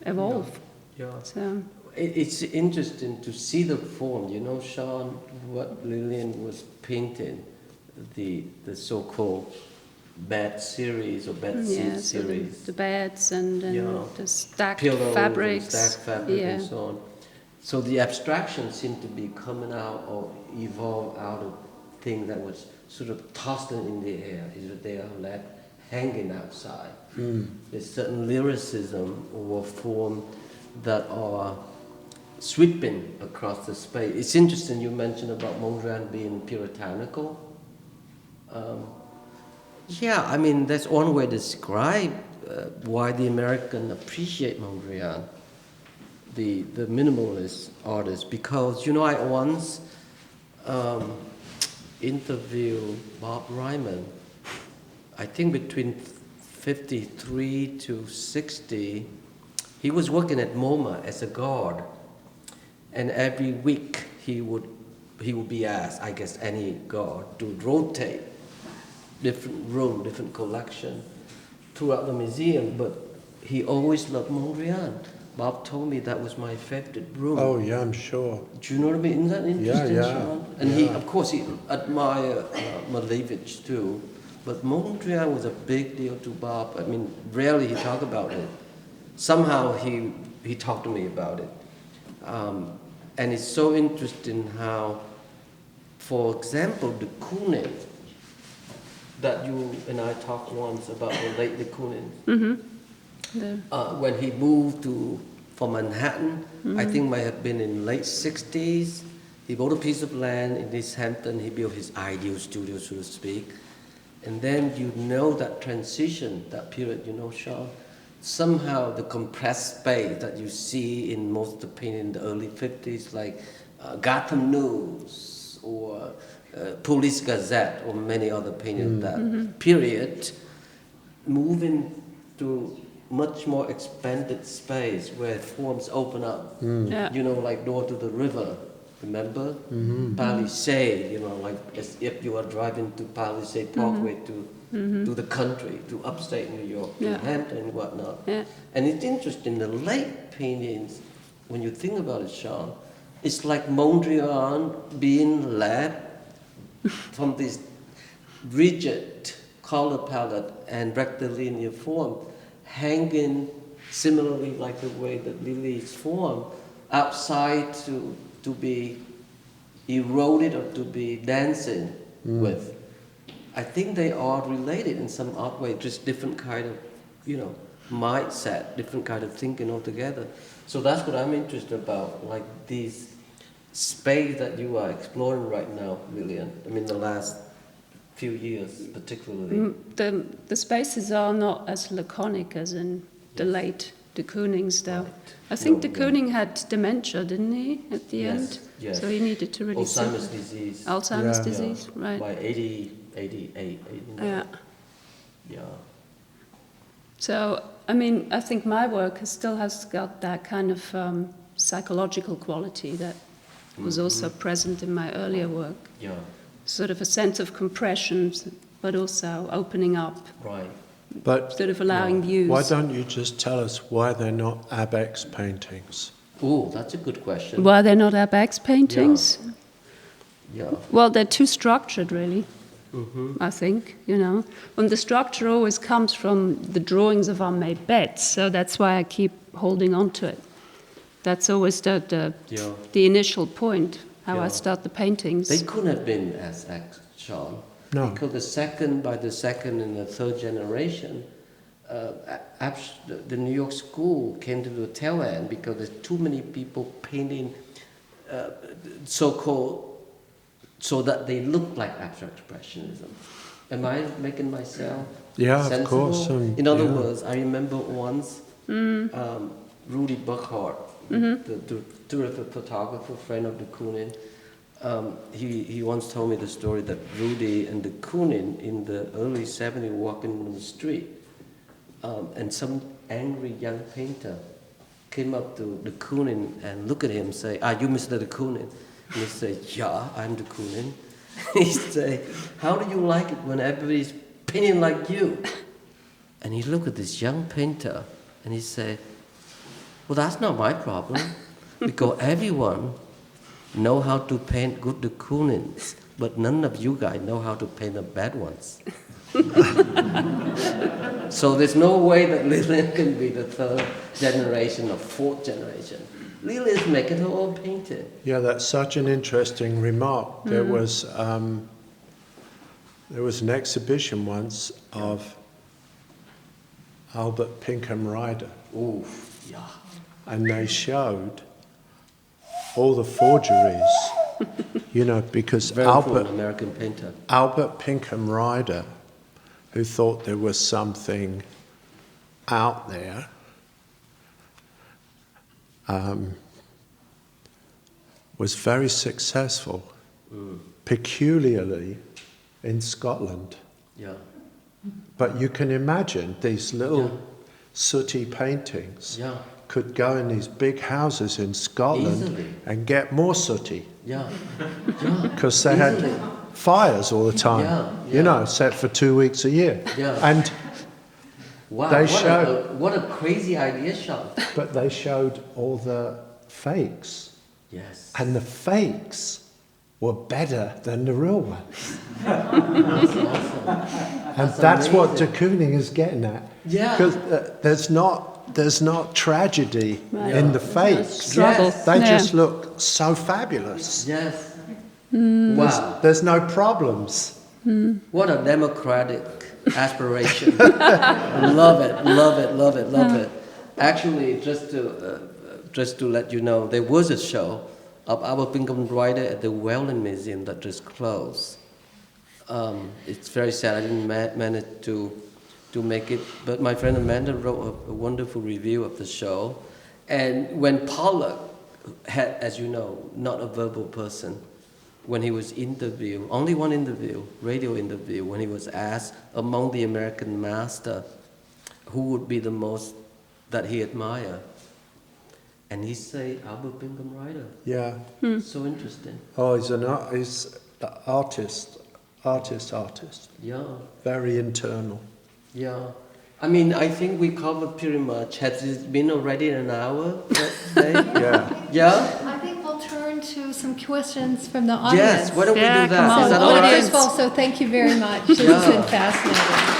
evolve. Yeah. So, It's interesting to see the form, Sean, what Liliane was painting, the so-called bed series or bed seat yeah, so series. the beds and the stacked Pillows fabrics. and stacked fabric yeah. and so on. So the abstraction seemed to be coming out or evolved out of things that was sort of tossed in the air. Is that they are left hanging outside. There's certain lyricism or form that are sweeping across the space. It's interesting you mentioned about Mondrian being puritanical. Yeah, I mean, that's one way to describe why the American appreciate Mondrian, the minimalist artist, because, I once interviewed Bob Ryman, I think between 53 to 60, he was working at MoMA as a guard, and every week he would be asked, I guess any guard, to rotate different room, different collection throughout the museum, but he always loved Mondrian. Bob told me that was my favorite room. Oh, yeah, I'm sure. Do you know what I mean? Isn't that interesting, Yeah. Sean? And he, of course, he admired Malevich too, but Mondrian was a big deal to Bob. I mean, rarely he talked about it. Somehow he talked to me about it. And it's so interesting how, for example, de Kooning, that you and I talked once about the late de Kooning. When he moved from Manhattan, I think might have been in late 60s, he bought a piece of land in East Hampton, he built his ideal studio, so to speak. And then that transition, that period, Sean, somehow the compressed space that you see in most of the painting in the early 50s, like Gotham News or Police Gazette or many other paintings that period, moving to much more expanded space where forms open up, like Door to the River, remember? Palisade, like as if you are driving to Palisade Parkway to the country, to upstate New York, to Hampton and whatnot. Yeah. And it's interesting, the late paintings, when you think about it, Sean, it's like Mondrian being led from this rigid color palette and rectilinear form, hanging similarly like the way that Lily's form, outside to be eroded or to be dancing with. I think they are related in some odd way, just different kind of, mindset, different kind of thinking altogether. So that's what I'm interested about, like these space that you are exploring right now, Liliane? I mean, the last few years, particularly. The spaces are not as laconic as in the late de Kooning's, though. Right. I think No, de Kooning had dementia, didn't he, at the end? Yes. So he needed to really... Alzheimer's disease. Alzheimer's Yeah. disease, right. By 80, 88, 89. Yeah. Yeah. So, I mean, I think my work still has got that kind of psychological quality that was also present in my earlier work. Yeah. Sort of a sense of compression, but also opening up, Right. But sort of allowing views. why don't you just tell us why they're not Abex paintings? Oh, that's a good question. Why they're not Abex paintings? Yeah. Well, they're too structured, really. I think, you know. And the structure always comes from the drawings of unmade beds, so that's why I keep holding on to it. That's always the initial point, how I Yeah. start the paintings. They couldn't have been as Sean. No. Because by the second and the third generation, the New York school came to the tail end because there's too many people painting so-called so that they look like abstract expressionism. Am I making myself Yeah, sensible? of course. In other yeah. words, I remember once Rudy Burkhart, the terrific photographer, friend of de Kooning, he once told me the story that Rudy and de Kooning in the early 70s walking on the street, and some angry young painter came up to de Kooning and looked at him and say, "Are you Mr. de Kooning?" And he said, "Yeah, I'm de Kooning." He said, "How do you like it when everybody's painting like you?" And he looked at this young painter and he said, "Well, that's not my problem, because everyone know how to paint good de Koonings, but none of you guys know how to paint the bad ones." So there's no way that Liliane can be the third generation or fourth generation. Liliane's making her own painting. Yeah, that's such an interesting remark. There was an exhibition once of Albert Pinkham Ryder, Ooh, yeah. and they showed all the forgeries, you know, because Very important American painter. Albert Pinkham Ryder, who thought there was something out there, was very successful, peculiarly in Scotland. Yeah. But you can imagine these little sooty paintings Yeah. could go in these big houses in Scotland Easily. and get more sooty Yeah. Yeah. because they Easily. had fires all the time, Yeah, you know, set for 2 weeks a year. Yeah. And Wow, They what a crazy idea, Sean. but they showed all the fakes, Yes. and the fakes were better than the real ones. That's awesome. And that's what de Kooning is getting at. Yeah. Because there's not tragedy in the fakes. Struggle. Yes. They Yeah. just look so fabulous. Yes. Wow. There's no problems. What a democratic aspiration. Love it, love it, love it, love it. Actually, just to let you know, there was a show of Albert Pinkham Ryder at the Welland Museum that just closed. It's very sad. I didn't manage to make it, but my friend Amanda wrote a wonderful review of the show. And when Pollock had, as you know, not a verbal person, when he was interviewed, only one interview, radio interview, when he was asked among the American master who would be the most that he admired, and he said Albert Pinkham Ryder. Yeah. So interesting. Oh, he's an artist. Yeah, Very internal. yeah. I mean, I think we covered pretty much. Has it been already an hour today? Yeah. Yeah? I think we'll turn to some questions from the audience. Yes, why don't we Yeah, do that? come Is on. that So, all right? first of all, so thank you very much. This has been fascinating.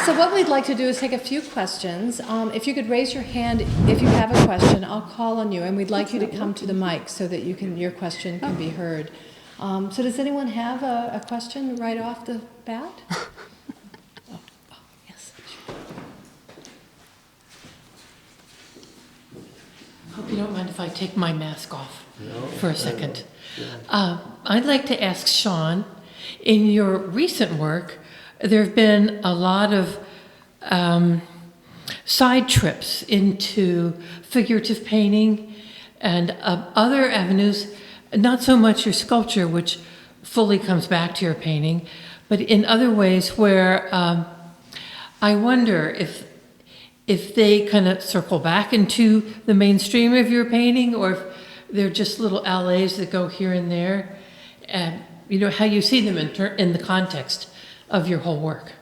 So what we'd like to do is take a few questions. If you could raise your hand if you have a question, I'll call on you, and we'd like you to come to the mic so that your question can be heard. So does anyone have a question right off the bat? Yes. you don't mind if I take my mask off for a second. I'd like to ask Sean, in your recent work, there have been a lot of side trips into figurative painting and other avenues, not so much your sculpture, which fully comes back to your painting, but in other ways where I wonder if they kind of circle back into the mainstream of your painting, or if they're just little alleys that go here and there, and you know how you see them in the context of your whole work.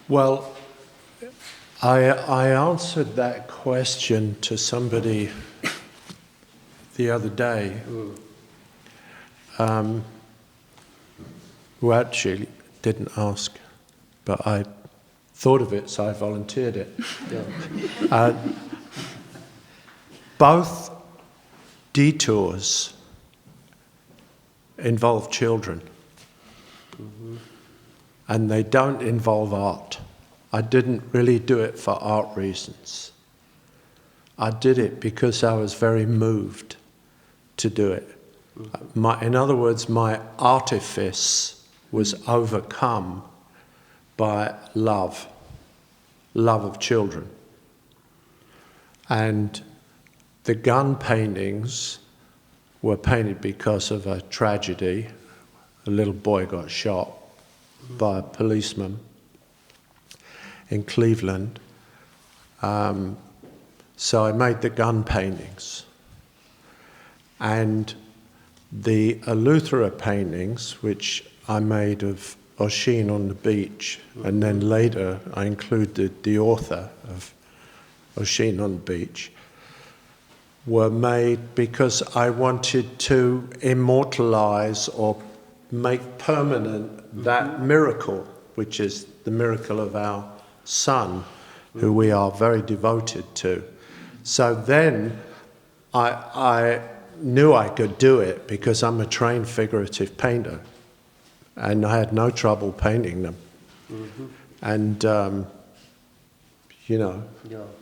Well, I answered that question to somebody the other day, who actually didn't ask, but I thought of it, so I volunteered it. Both detours involve children, and they don't involve art. I didn't really do it for art reasons. I did it because I was very moved to do it. In other words, my artifice was overcome by love of children. And the gun paintings were painted because of a tragedy. A little boy got shot by a policeman in Cleveland. So I made the gun paintings. And the Eleuthera paintings, which I made of Oisin on the beach, and then later I included the author of Oisin on the beach, were made because I wanted to immortalize or make permanent that miracle, which is the miracle of our son, who we are very devoted to. So then I knew I could do it because I'm a trained figurative painter, and I had no trouble painting them. And you know,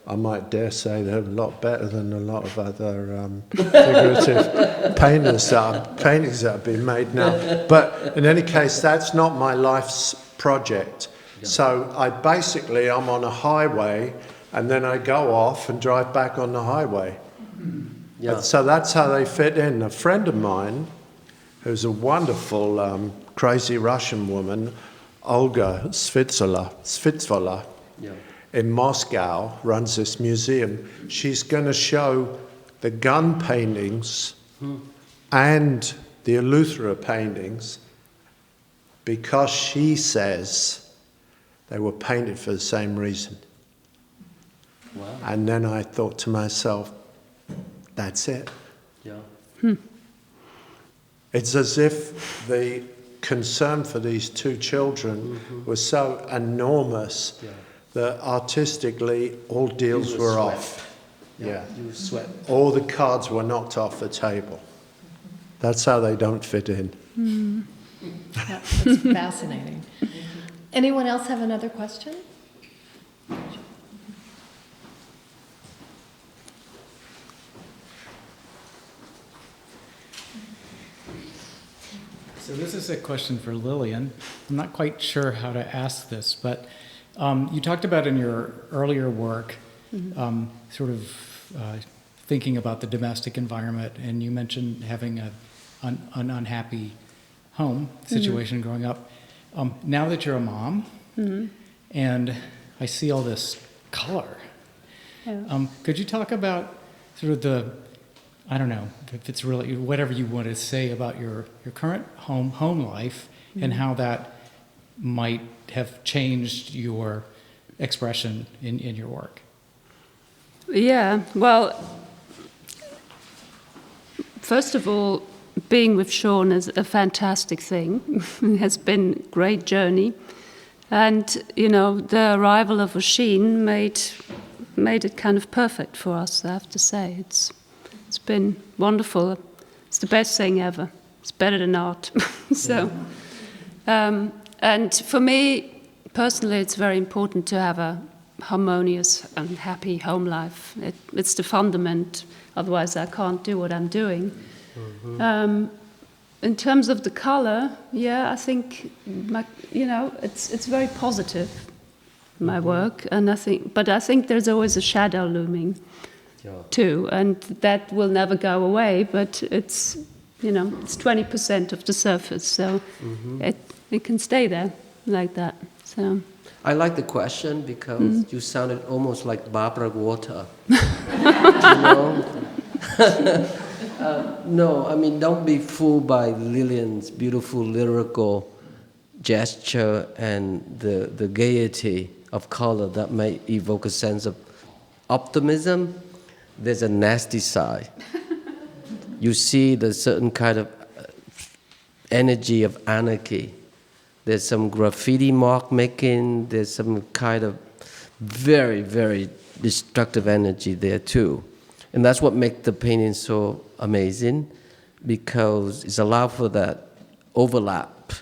I might dare say they're a lot better than a lot of other figurative paintings that have been made now. But in any case, that's not my life's project. So I'm on a highway, and then I go off and drive back on the highway. So that's how they fit in. A friend of mine, who's a wonderful crazy Russian woman, Olga Svitzola, in Moscow, runs this museum. She's going to show the gun paintings and the Eleuthera paintings because she says they were painted for the same reason. Wow. And then I thought to myself, that's it. It's as if the concern for these two children was so enormous that artistically all deals were off. You sweat. All the cards were knocked off the table. That's how they don't fit in. That's fascinating. Anyone else have another question? So this is a question for Liliane. I'm not quite sure how to ask this, but you talked about in your earlier work sort of thinking about the domestic environment, and you mentioned having an unhappy home situation growing up. Now that you're a mom, and I see all this color, could you talk about sort of I don't know if it's really whatever you want to say about your current home life and how that might have changed your expression in your work? Yeah, well, first of all, being with Sean is a fantastic thing. It has been a great journey. And, you know, the arrival of Oisin made it kind of perfect for us, I have to say. It's been wonderful. It's the best thing ever. It's better than art. So, and for me, personally, it's very important to have a harmonious and happy home life. It's the fundament. Otherwise, I can't do what I'm doing. In terms of the color, yeah, I think it's very positive, my work, and I think there's always a shadow looming, too, and that will never go away. But it's 20% of the surface, so it can stay there like that. So I like the question because you sounded almost like Barbara Walter. You know? No, I mean, don't be fooled by Liliane's beautiful lyrical gesture and the gaiety of color that may evoke a sense of optimism. There's a nasty side. You see the certain kind of energy of anarchy. There's some graffiti mark making. There's some kind of very, very destructive energy there too. And that's what makes the painting so amazing, because it's allowed for that overlap.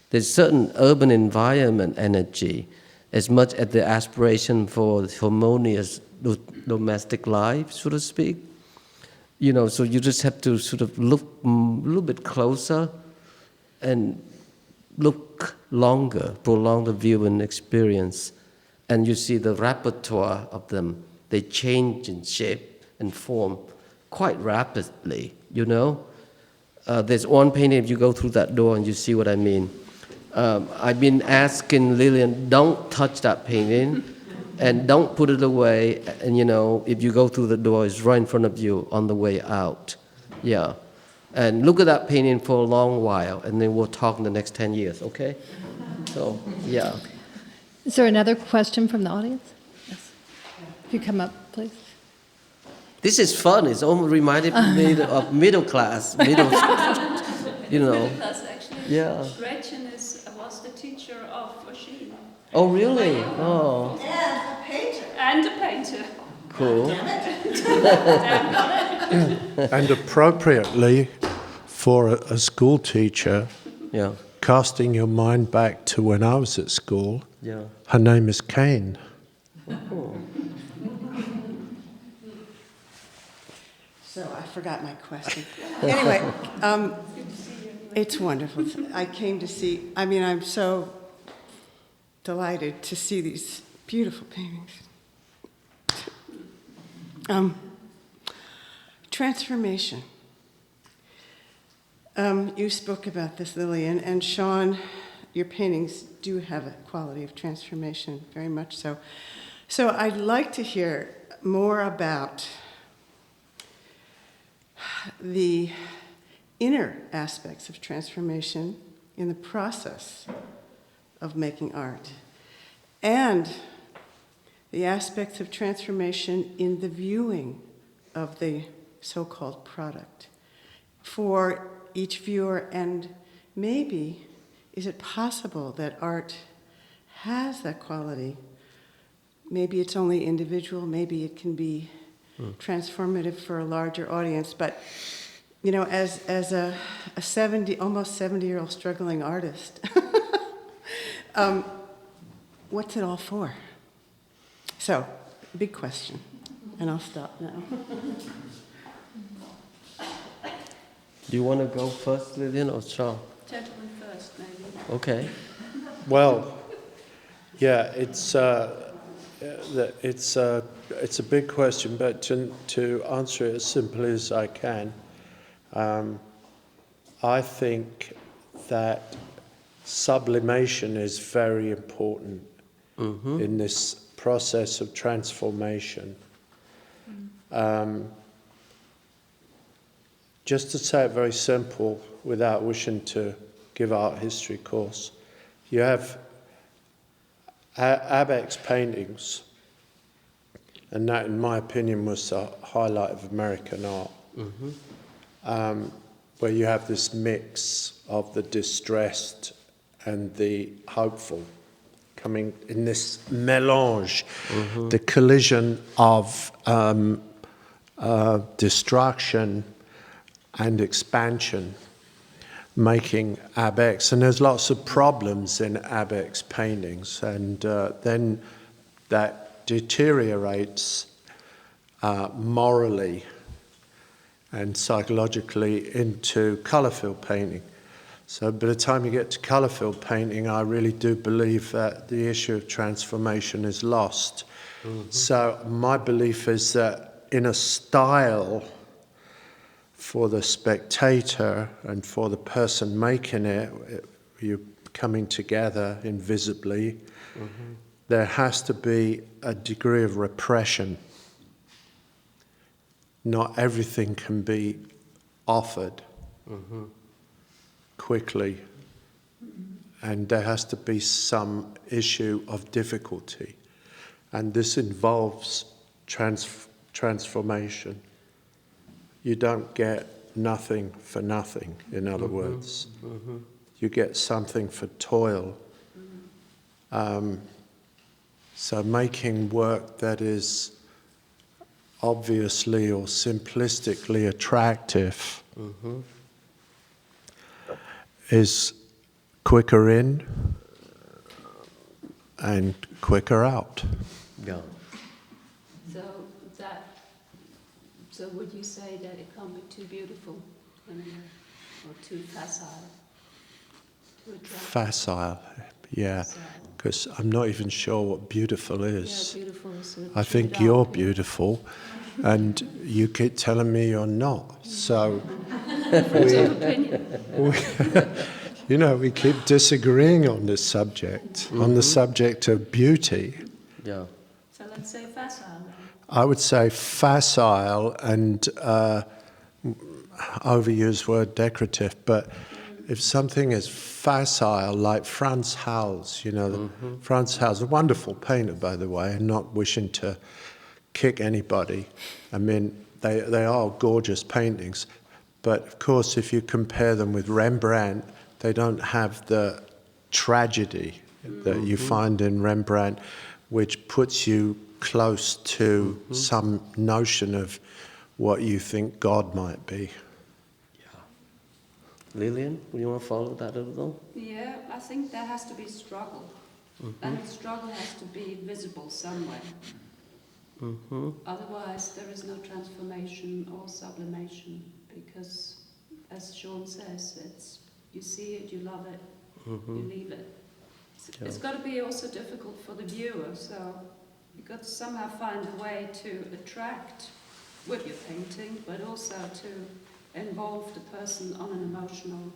There's certain urban environment energy as much as the aspiration for harmonious domestic life, so to speak. So you just have to sort of look a little bit closer and look longer, prolong the viewing experience. And you see the repertoire of them. They change in shape and form quite rapidly, There's one painting, if you go through that door and you see what I mean. I've been asking Liliane, don't touch that painting and don't put it away. And, if you go through the door, it's right in front of you on the way out. Yeah. And look at that painting for a long while, and then we'll talk in the next 10 years, okay? So, yeah. Is there another question from the audience? Yes. If you come up, please. This is fun. It's almost reminded me of middle class, Middle class, actually. Yeah. Gretchen was the teacher of Oisin. Oh, really? Oh. And a painter. Cool. And appropriately, for a school teacher, Yeah. casting your mind back to when I was at school, Yeah. her name is Kane. Oh. So I forgot my question. Anyway, it's wonderful. I came to see, I'm so delighted to see these beautiful paintings. Transformation. You spoke about this, Liliane, and Sean, your paintings do have a quality of transformation, very much so. So I'd like to hear more about the inner aspects of transformation in the process of making art, and the aspects of transformation in the viewing of the so-called product for each viewer. And maybe, is it possible that art has that quality? Maybe it's only individual, maybe it can be transformative for a larger audience. But, as a almost 70-year-old struggling artist, what's it all for? So, big question, and I'll stop now. Do you want to go first, Liliane, or Sean? Gentleman first, maybe. Okay. Well, yeah, it's a big question, but to answer it as simply as I can, I think that sublimation is very important in this process of transformation. Just to say it very simple, without wishing to give art history course, you have Abbeck's paintings, and that, in my opinion, was the highlight of American art, where you have this mix of the distressed and the hopeful coming in this mélange, the collision of destruction and expansion, making Abbeck's. And there's lots of problems in Abbeck's paintings, and then that deteriorates morally and psychologically into colour-filled painting. So by the time you get to colour-filled painting, I really do believe that the issue of transformation is lost. So my belief is that in a style for the spectator and for the person making it, you're coming together invisibly, there has to be a degree of repression. Not everything can be offered quickly, and there has to be some issue of difficulty, and this involves transformation. You don't get nothing for nothing, in other words. You get something for toil. So making work that is obviously or simplistically attractive is quicker in and quicker out. Yeah. So would you say that it can't be too beautiful or too facile? Too attractive? Facile, yeah, because I'm not even sure what beautiful is. Yeah, beautiful is I think you're beautiful, and you keep telling me you're not. So, we keep disagreeing on this subject, on the subject of beauty. Yeah. So let's say facile then. I would say facile and overused word decorative, but if something is facile, like Frans Hals, Frans Hals, a wonderful painter, by the way, and not wishing to kick anybody. I mean, they are gorgeous paintings, but of course, if you compare them with Rembrandt, they don't have the tragedy that you find in Rembrandt, which puts you close to some notion of what you think God might be. Liliane, you want to follow that a little? Yeah, I think there has to be struggle. And the struggle has to be visible somewhere. Otherwise, there is no transformation or sublimation, because, as Sean says, it's you see it, you love it, you leave it. It's got to be also difficult for the viewer, so you've got to somehow find a way to attract with your painting, but also to involve the person on an emotional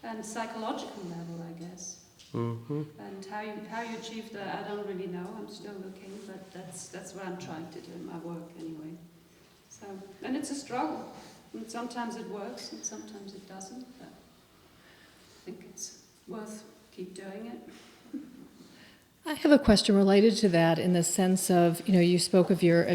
and psychological level, I guess. And how you achieve that, I don't really know. I'm still looking, but that's what I'm trying to do in my work anyway. So, and it's a struggle. And sometimes it works, and sometimes it doesn't. But I think it's worth keep doing it. I have a question related to that in the sense of, you spoke of your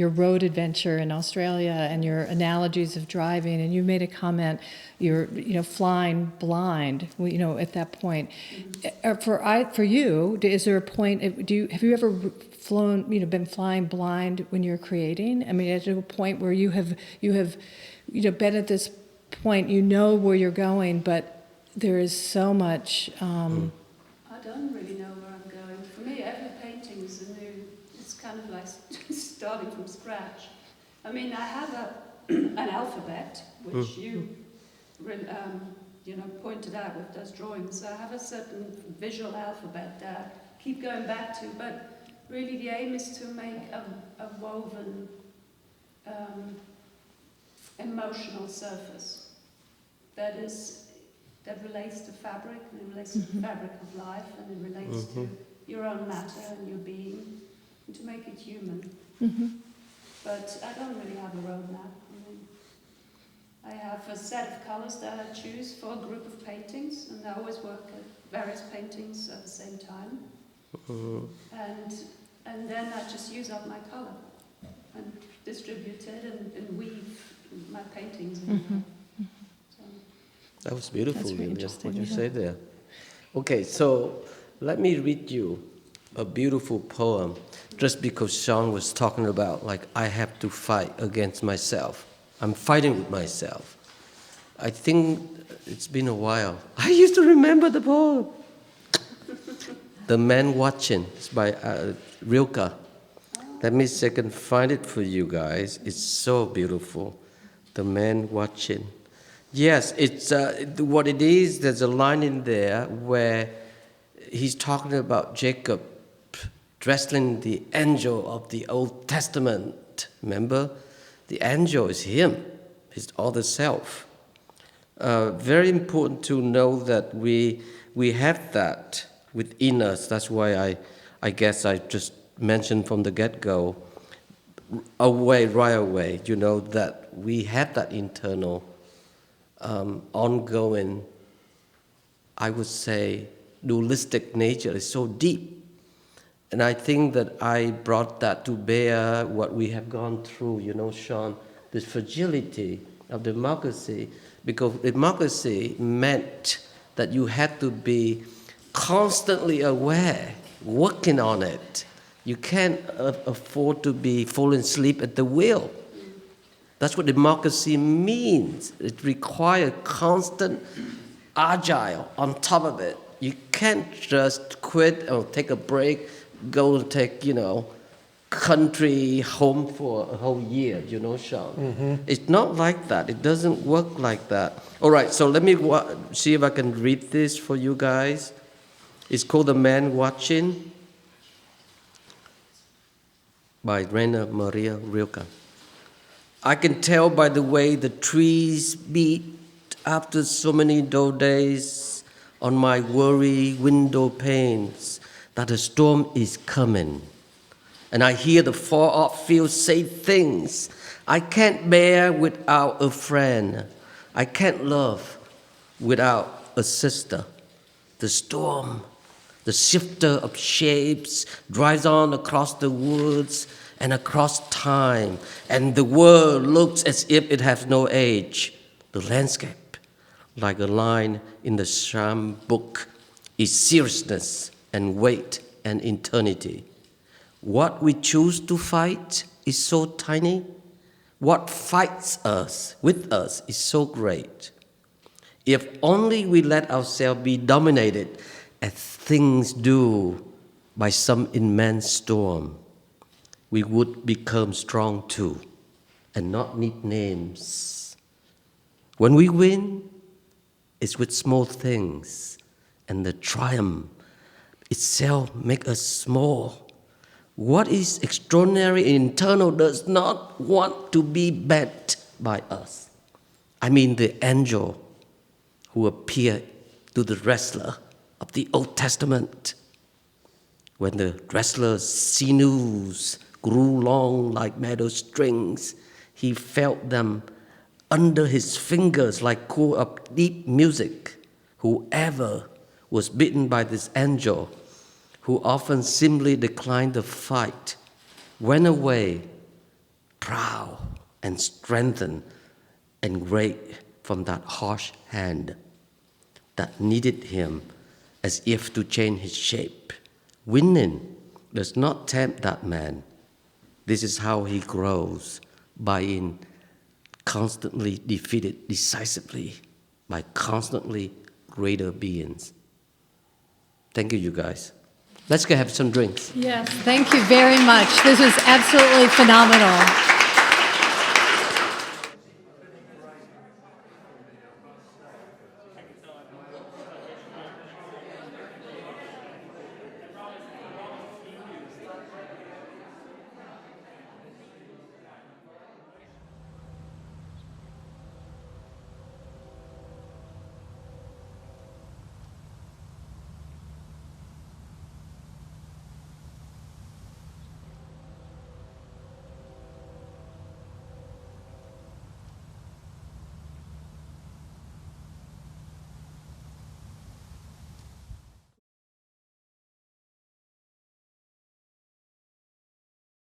road adventure in Australia and your analogies of driving, and you made a comment, you're, flying blind, at that point. For you, is there a point, have you ever flown, been flying blind when you're creating? I mean, at a point where you have been at this point, where you're going, but there is so much... I don't really know where I'm going. For me, every painting is a new, it's kind of like starting from scratch. I mean, I have an alphabet, which you pointed out with those drawings. I have a certain visual alphabet that I keep going back to, but really the aim is to make a woven emotional surface that relates to fabric, and it relates to the fabric of life, and it relates to your own matter and your being, and to make it human. But I don't really have a roadmap. I have a set of colours that I choose for a group of paintings, and I always work at various paintings at the same time. And then I just use up my colour and distribute it and weave my paintings in. That was beautiful, That's very Liliane, interesting, what you yeah. said there. Okay, so let me read you a beautiful poem, just because Sean was talking about, I have to fight against myself. I'm fighting with myself. I think it's been a while. I used to remember the poem. The Man Watching. It's by Rilke. Let me see if I can find it for you guys. It's so beautiful. The Man Watching. Yes, it's what it is. There's a line in there where he's talking about Jacob wrestling the angel of the Old Testament. Remember? The angel is him, his other self. Very important to know that we have that within us. That's why I guess I just mentioned from the get-go, right away, that we have that internal, ongoing, I would say, dualistic nature is so deep. And I think that I brought that to bear what we have gone through, Sean, this fragility of democracy, because democracy meant that you had to be constantly aware, working on it. You can't afford to be falling asleep at the wheel. That's what democracy means. It requires constant, agile on top of it. You can't just quit or take a break, go and take, country home for a whole year, Sean. Mm-hmm. It's not like that. It doesn't work like that. All right, so let me see if I can read this for you guys. It's called The Man Watching by Rainer Maria Rilke. I can tell by the way the trees beat after so many dull days on my worry window panes that a storm is coming. And I hear the far-off fields say things I can't bear without a friend. I can't love without a sister. The storm, the shifter of shapes, drives on across the woods and across time, and the world looks as if it has no age. The landscape, like a line in the sham book, is seriousness and weight and eternity. What we choose to fight is so tiny. What fights us, with us, is so great. If only we let ourselves be dominated as things do by some immense storm, we would become strong too and not need names. When we win, it's with small things, and the triumph itself makes us small. What is extraordinary and internal does not want to be met by us. I mean the angel who appeared to the wrestler of the Old Testament. When the wrestler's sinews grew long like meadow strings, he felt them under his fingers like cool of deep music. Whoever was bitten by this angel, who often simply declined the fight, went away proud and strengthened and great from that harsh hand that kneaded him as if to change his shape. Winning does not tempt that man. This is how he grows, by being constantly defeated decisively by constantly greater beings. Thank you, you guys. Let's go have some drinks. Yes, thank you very much. This was absolutely phenomenal.